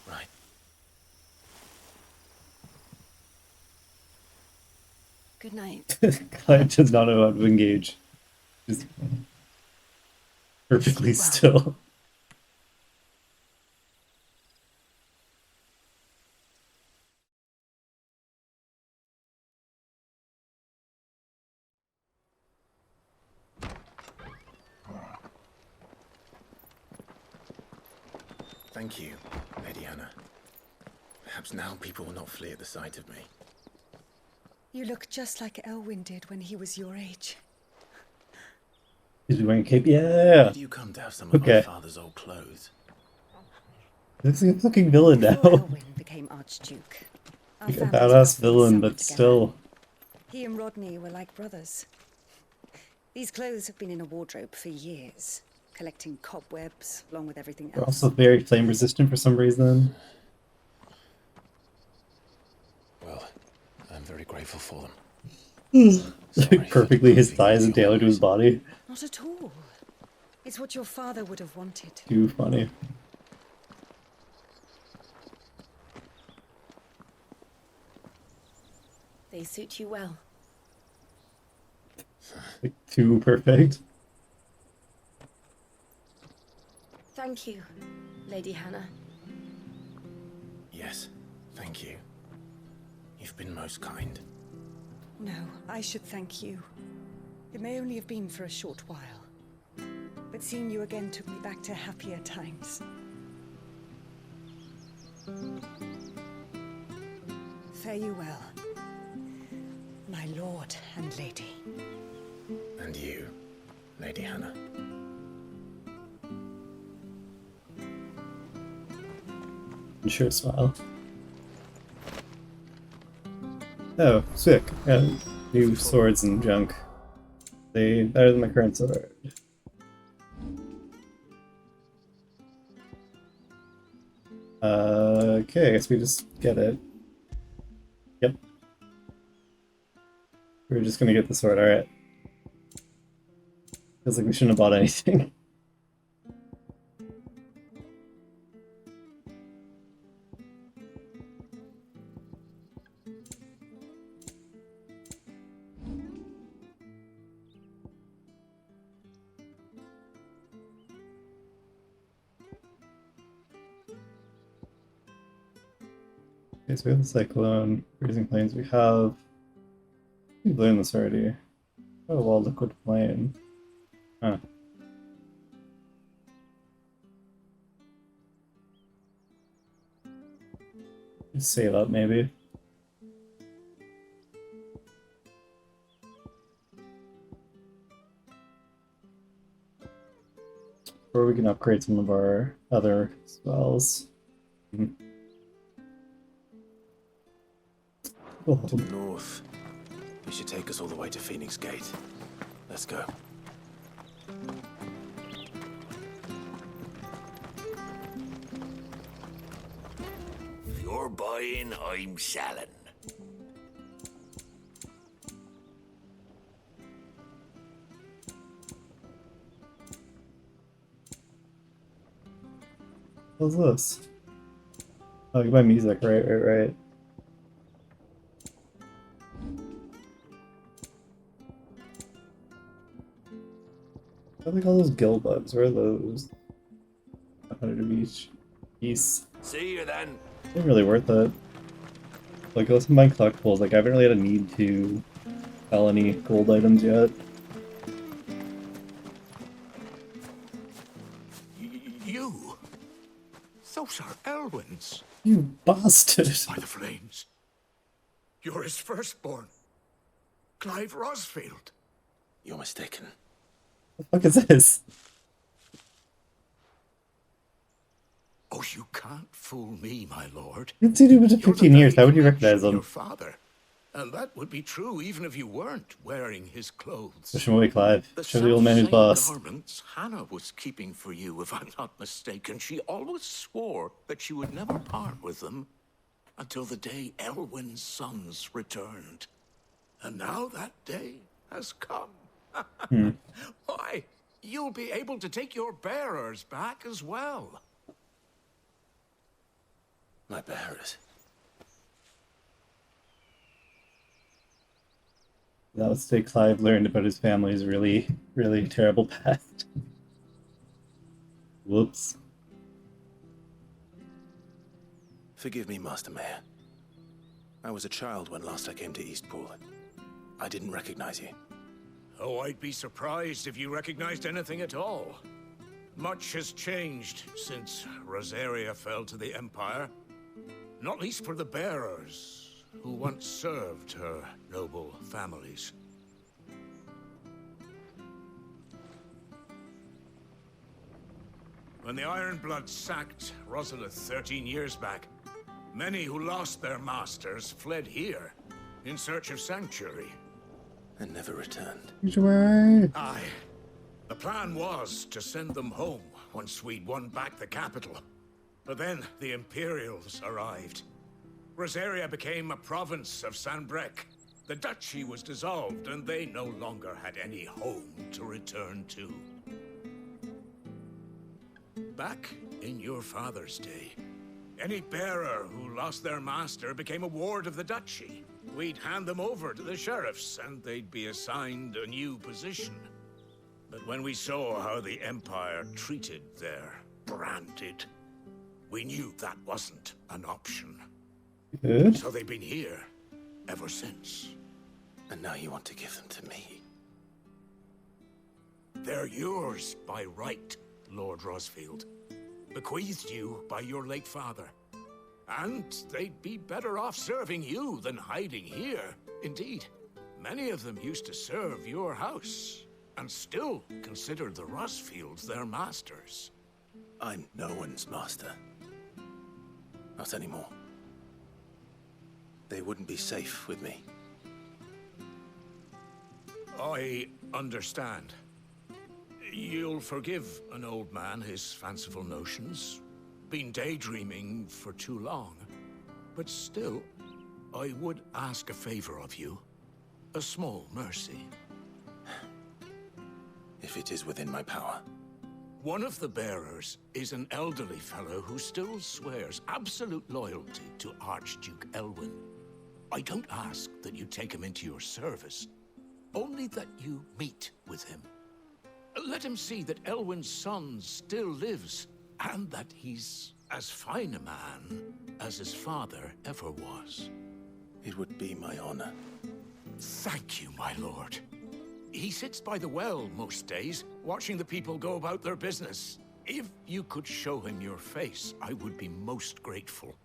Right.
Good night.
Clive does not know how to engage. Just perfectly still.
Thank you, Lady Hannah. Perhaps now people will not flee at the sight of me.
You look just like Elwyn did when he was your age.
Is he wearing a cape? Yeah.
Where do you come to have some of my father's old clothes?
Looks like a fucking villain now.
Elwyn became Archduke. Our
Like a
families
badass
roughly
villain,
summed
but
together.
still.
He and Rodney were like brothers. These clothes have been in a wardrobe for years, collecting cobwebs along with everything
They're
else.
also very flame resistant for some reason.
Well, I'm very grateful for them.
Perfectly his thighs and tailored to his body.
Not at all. It's what your father would have wanted.
Too funny.
They suit you well.
Like, too perfect.
Thank you, Lady Hannah.
Yes, thank you. You've been most kind.
No, I should thank you. It may only have been for a short while, but seeing you again took me back to happier times. Fare you well, my lord and lady.
And you, Lady Hannah.
Sure, smile. Oh, sick. Yeah, new swords and junk. They better than my current sword. Okay, I guess we just get it. Yep. We're just gonna get the sword, alright. Feels like we shouldn't have bought anything. Okay, so we have the Cyclone, Freezing Plains. We've learned this already. Oh, well, Liquid Flame. Huh. Just save up, maybe. Or we can upgrade some of our other spells. Oh.
To the north. It should take us all the way to Phoenix Gate. Let's go.
You're buying, I'm selling.
What's this? Oh, you buy music, right. I think all those guild bugs, where are those? 100 of each piece.
See you then.
They're really worth it. Like, those are my collectibles. Like, I haven't really had a need to sell any gold items yet.
You? Those are Elwyn's.
You bastard!
By the flames. You're his firstborn. Clive Rosfield.
You're mistaken.
What the fuck is this?
Oh, you can't fool me, my lord.
You've seen him for 15 years. How would you recognize him?
Your father. And that would be true even if you weren't wearing his clothes.
Push him away, Clive. Show the old man who's boss.
Garments Hannah was keeping for you, if I'm not mistaken. She always swore that she would never part with them until the day Elwyn's sons returned. And now that day has come. Why, you'll be able to take your bearers back as well.
My bearers.
That was the day Clive learned about his family's really terrible past. Whoops.
Forgive me, Master Mayor. I was a child when last I came to Eastpool. I didn't recognize you.
Oh, I'd be surprised if you recognized anything at all. Much has changed since Rosaria fell to the Empire. Not least for the bearers, who once served her noble families. When the Ironbloods sacked Rosalith 13 years back, many who lost their masters fled here in search of sanctuary.
And never returned.
Aye. The plan was to send them home once we'd won back the capital. But then the Imperials arrived. Rosaria became a province of Sanbreque. The duchy was dissolved, and they no longer had any home to return to. Back in your father's day, any bearer who lost their master became a ward of the duchy. We'd hand them over to the sheriffs, and they'd be assigned a new position. But when we saw how the Empire treated their branded, we knew that wasn't an option.
Good.
So they've been here ever since.
And now you want to give them to me?
They're yours by right, Lord Rosfield. Bequeathed you by your late father. And they'd be better off serving you than hiding here. Indeed, many of them used to serve your house, and still consider the Rosfields their masters.
I'm no one's master. Not anymore. They wouldn't be safe with me.
I understand. You'll forgive an old man his fanciful notions. Been daydreaming for too long. But still, I would ask a favor of you. A small mercy.
If it is within my power.
One of the bearers is an elderly fellow who still swears absolute loyalty to Archduke Elwyn. I don't ask that you take him into your service, only that you meet with him. Let him see that Elwyn's son still lives, and that he's as fine a man as his father ever was.
It would be my honor.
Thank you, my lord. He sits by the well most days, watching the people go about their business. If you could show him your face, I would be most grateful.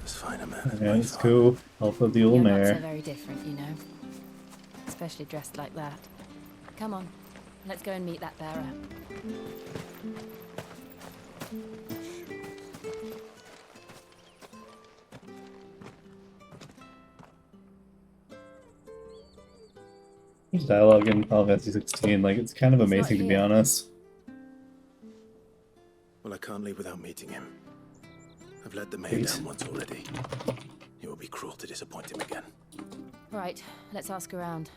As fine a man as
Okay, let's go help with the old
You're not so
mare.
very different, you know. Especially dressed like that. Come on, let's go and meet that bearer.
There's dialogue in Final Fantasy 16, like, it's kind of amazing to be honest.
Well, I can't leave without meeting him. I've let the mayor down once already. It would be cruel to disappoint him again.
Right, let's ask around.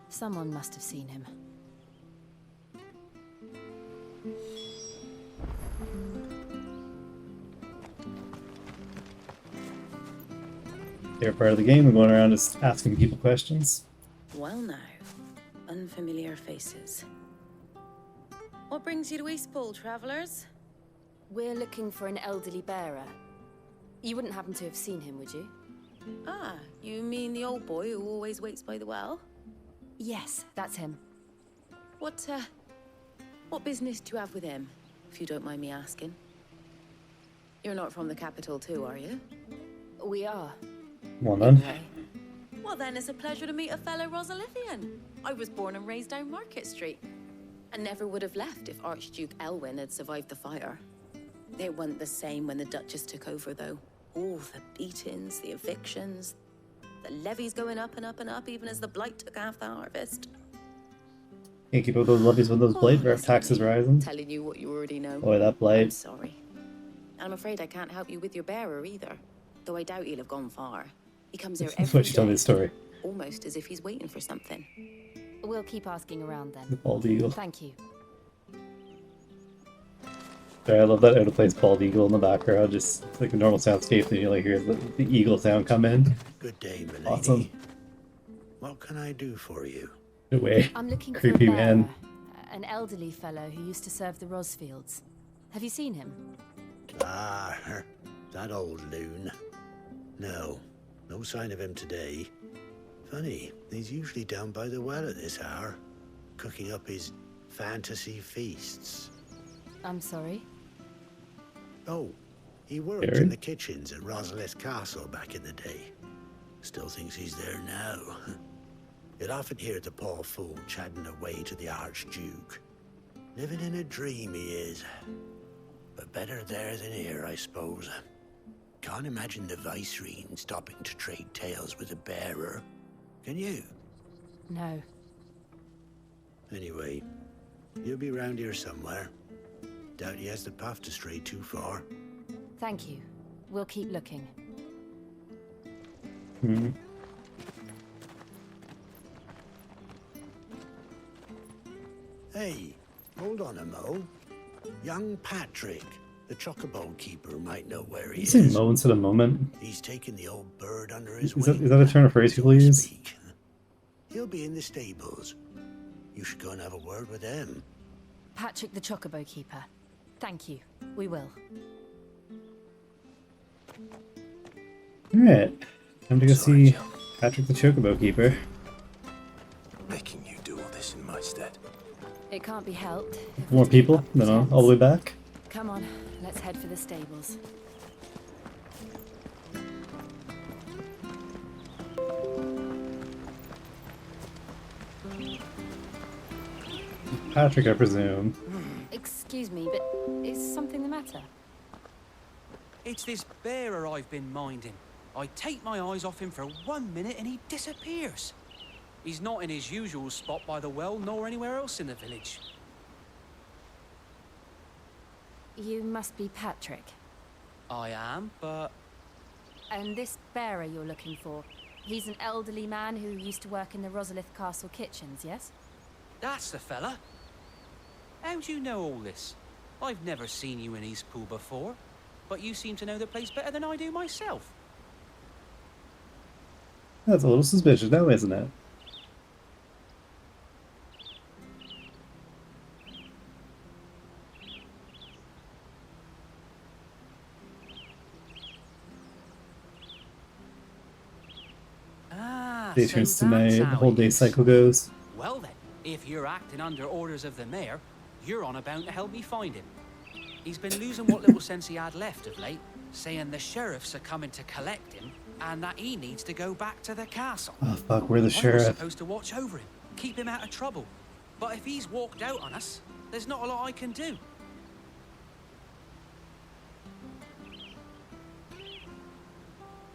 Someone must have seen him.
Favorite part of the game, we're going around just asking people questions.
Well now, unfamiliar faces. What brings you to Eastpool, travellers?
We're looking for an elderly bearer. You wouldn't happen to have seen him, would you?
Ah, you mean the old boy who always waits by the well?
Yes, that's him.
What business do you have with him, if you don't mind me asking? You're not from the capital too, are you?
We are.
Well then.
Well then, it's a pleasure to meet a fellow Rosalithian. I was born and raised down Market Street. And never would have left if Archduke Elwyn had survived the fire. It wasn't the same when the Duchess took over, though. All the beatings, the evictions, the levies going up and up and up, even as the blight took half the harvest.
Can't keep up those levies with those blight taxes rising.
Telling you what you already know.
Boy, that blight.
I'm sorry. And I'm afraid I can't help you with your bearer either. Though I doubt he'll have gone far. He comes here
That's
every
what she told me
day,
the story.
almost as if he's waiting for something.
We'll keep asking around then.
The bald eagle.
Thank you.
Sorry, I love that out of place bald eagle in the background. Just it's like a normal soundscape, and you like hear the eagle sound come in.
Good day, milady.
Awesome.
What can I do for you?
No way.
I'm looking
Creepy
for a bearer,
man.
an elderly fellow who used to serve the Rosfields. Have you seen him?
Ah, that old loon. No, no sign of him today. Funny, he's usually down by the well at this hour, cooking up his fantasy feasts.
I'm sorry?
Oh, he worked in the kitchens at Rosalith Castle back in the day. Still thinks he's there now. You'd often hear the poor fool chatting away to the Archduke. Living in a dream he is. But better there than here, I suppose. Can't imagine the Viceroy stopping to trade tales with a bearer. Can you?
No.
Anyway, you'll be round here somewhere. Doubt he has the path to stray too far.
Thank you. We'll keep looking.
Hmm.
Hey, hold on a mo. Young Patrick, the chocobo keeper, might know where he
You say
is.
mo instead of moment.
He's taken the old bird under his
Is
wing.
that a turn of phrase people use?
He'll be in the stables. You should go and have a word with them.
Patrick the Chocobo Keeper. Thank you. We will.
Alright. Time to go see Patrick the Chocobo Keeper.
Making you do all this in my stead.
It can't be helped.
More people? No, all the way back.
Come on, let's head for the stables.
Patrick, I presume.
Excuse me, but is something the matter?
It's this bearer I've been minding. I take my eyes off him for 1 minute and he disappears. He's not in his usual spot by the well, nor anywhere else in the village.
You must be Patrick.
I am, but...
And this bearer you're looking for, he's an elderly man who used to work in the Rosalith Castle kitchens, yes?
That's the fella. How do you know all this? I've never seen you in Eastpool before, but you seem to know the place better than I do myself.
That's a little suspicious now, isn't it? Day turns to night, the whole day cycle goes.
Well then, if you're acting under orders of the mayor, you're on about to help me find him. He's been losing what little sense he had left of late, saying the sheriffs are coming to collect him, and that he needs to go back to the castle.
Oh fuck, we're the
I
sheriff.
was supposed to watch over him, keep him out of trouble. But if he's walked out on us, there's not a lot I can do.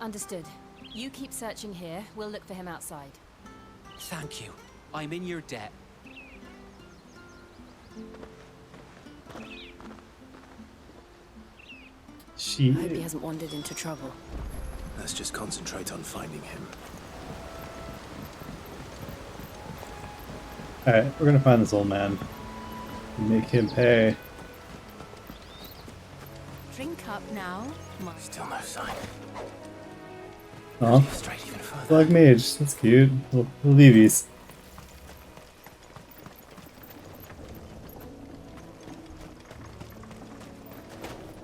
Understood. You keep searching here, we'll look for him outside.
Thank you. I'm in your debt.
I hope he hasn't wandered into trouble.
Let's just concentrate on finding him.
Alright, we're gonna find this old man. Make him pay.
Drink up now.
Still no sign.
Oh,
Straight even further.
Black Mage, that's cute. Little Leavies.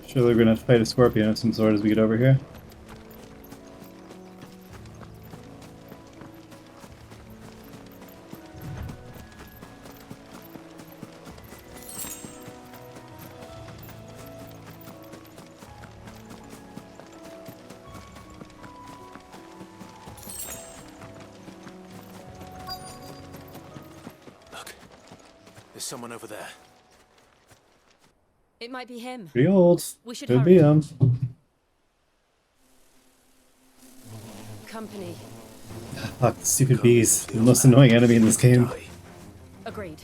Surely we're gonna have to fight a scorpion of some sort as we get over here.
There's someone over there.
It might be him.
Pretty old.
We should
Could
hurry.
be him.
Company.
Fuck, the stupid bees. The most annoying enemy in this game.
Agreed.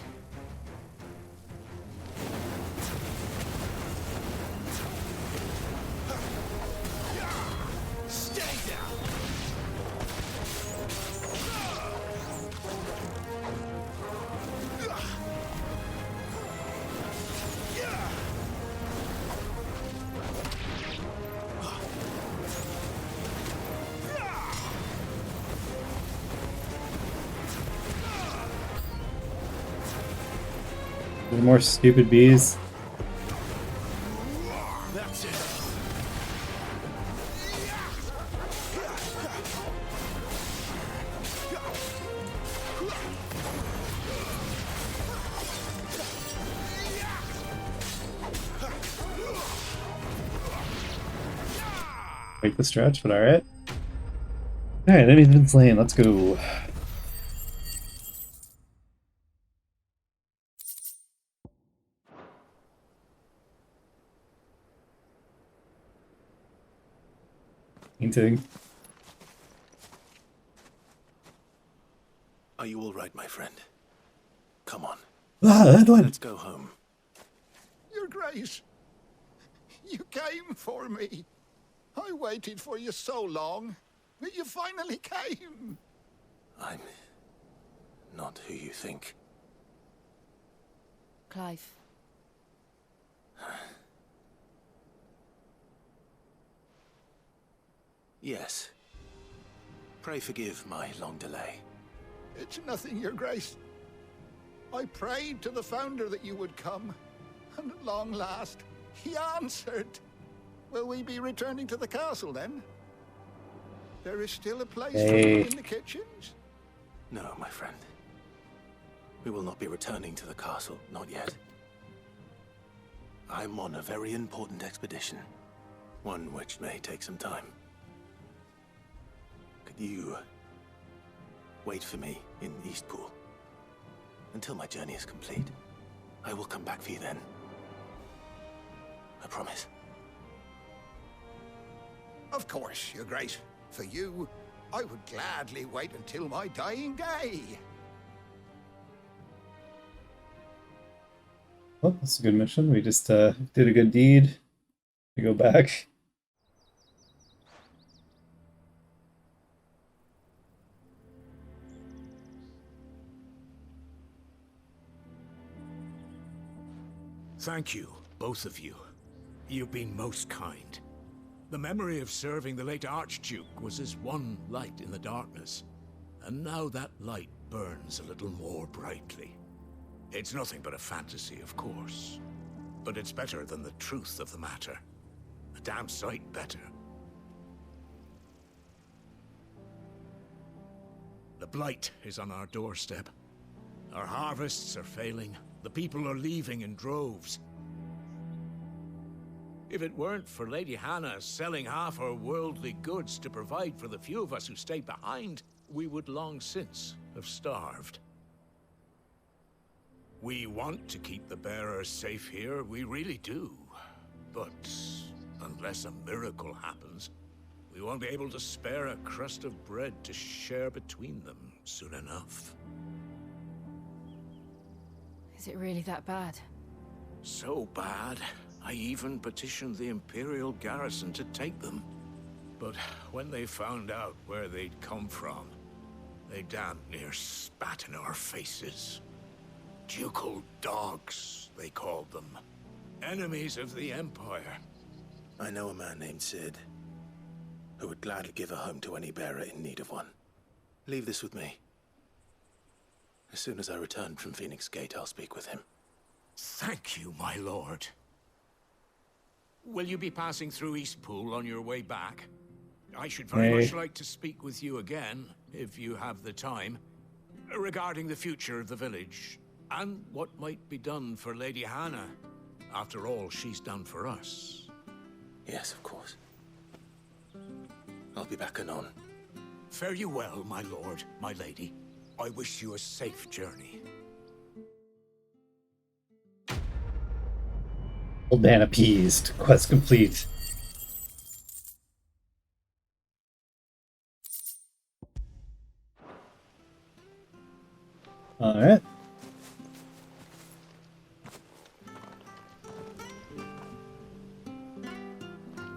There's more stupid bees.
That's it.
Break the stretch, but alright. Alright, enemy's been slain. Let's go. Painting.
Are you all right, my friend? Come on.
Edwin!
Let's go home.
Your Grace, you came for me. I waited for you so long, but you finally came.
I'm not who you think.
Clive.
Yes. Pray forgive my long delay.
It's nothing, Your Grace. I prayed to the Founder that you would come, and at long last, he answered. Will we be returning to the castle, then? There is still a place for you in the kitchens?
No, my friend. We will not be returning to the castle, not yet. I'm on a very important expedition, one which may take some time. Could you wait for me in Eastpool until my journey is complete? I will come back for you then. I promise.
Of course, Your Grace. For you, I would gladly wait until my dying day.
Well, that's a good mission. We just did a good deed. We go back.
Thank you, both of you. You've been most kind. The memory of serving the late Archduke was as one light in the darkness, and now that light burns a little more brightly. It's nothing but a fantasy, of course, but it's better than the truth of the matter. A damn sight better. The blight is on our doorstep. Our harvests are failing. The people are leaving in droves. If it weren't for Lady Hannah selling half her worldly goods to provide for the few of us who stayed behind, we would long since have starved. We want to keep the bearers safe here, we really do. But unless a miracle happens, we won't be able to spare a crust of bread to share between them soon enough.
Is it really that bad?
So bad, I even petitioned the Imperial garrison to take them. But when they found out where they'd come from, they damn near spat in our faces. Ducal dogs, they called them. Enemies of the Empire.
I know a man named Sid, who would gladly give a home to any bearer in need of one. Leave this with me. As soon as I return from Phoenix Gate, I'll speak with him.
Thank you, my lord. Will you be passing through Eastpool on your way back? I should very much like to speak with you again, if you have the time, regarding the future of the village, and what might be done for Lady Hannah, after all she's done for us.
Yes, of course. I'll be back anon.
Fare you well, my lord, my lady. I wish you a safe journey.
Old man appeased. Quest complete. Alright.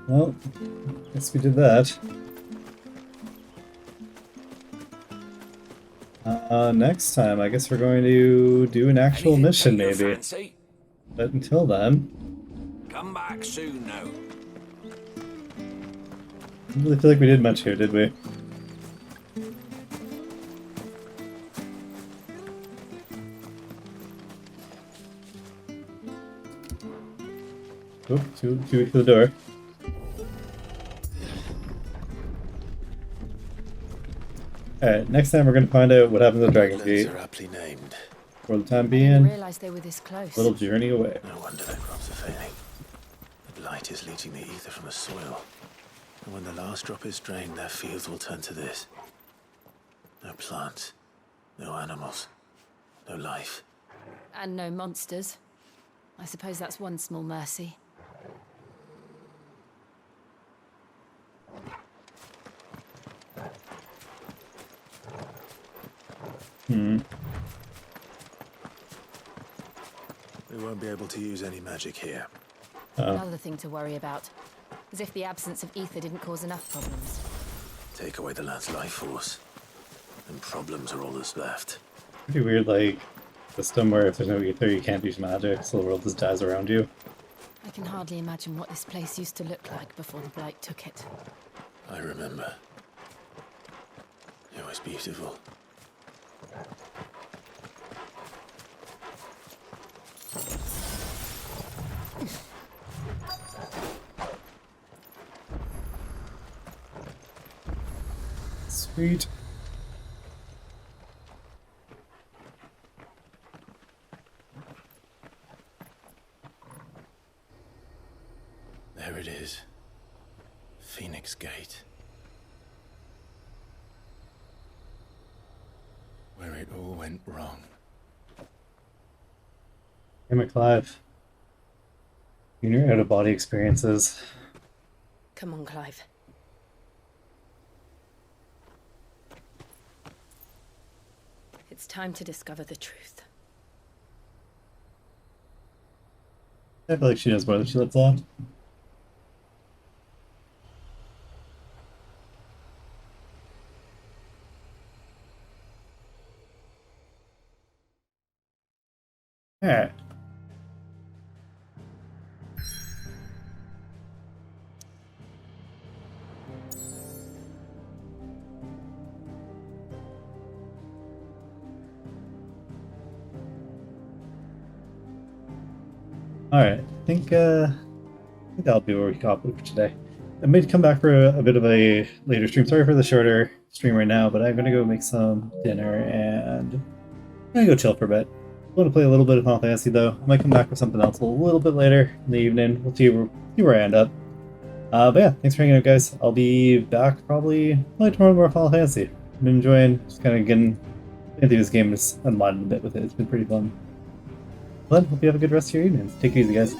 Well, guess we did that. Next time, I guess we're going to do an actual mission, maybe. But until then...
Come back soon now.
I don't really feel like we did much here, did we? Oh, too weak for the door. Alright, next time we're going to find out what happened to the Dragon Gate.
Are aptly named.
For the time
I
being,
didn't realize they were this close.
little journey away.
No wonder their crops are failing. The blight is leaching the ether from the soil. And when the last drop is drained, their fields will turn to this. No plants, no animals, no life.
And no monsters. I suppose that's one small mercy.
We won't be able to use any magic here.
Another thing to worry about. As if the absence of ether didn't cause enough problems.
Take away the lad's life force, and problems are all that's left.
Pretty weird, like, system where if there's no ether, you can't use magic, so the world just dies around you.
I can hardly imagine what this place used to look like before the blight took it.
I remember. It was beautiful.
Sweet.
There it is. Phoenix Gate. Where it all went wrong.
Hey, Clive. You know your out-of-body experiences.
Come on, Clive. It's time to discover the truth.
I feel like she knows more than she lets on. Alright. Alright, I think that'll be where we cop it for today. I may come back for a bit of a later stream. Sorry for the shorter stream right now, but I'm gonna go make some dinner and I'm gonna go chill for a bit. I want to play a little bit of Final Fantasy though. I might come back with something else a little bit later in the evening. We'll see where I end up. But yeah, thanks for hanging out, guys. I'll be back probably tomorrow with more Final Fantasy. I'm enjoying just kind of getting into this game and just unwinding a bit with it. It's been pretty fun. Well, then, hope you have a good rest of your evening. Take it easy, guys.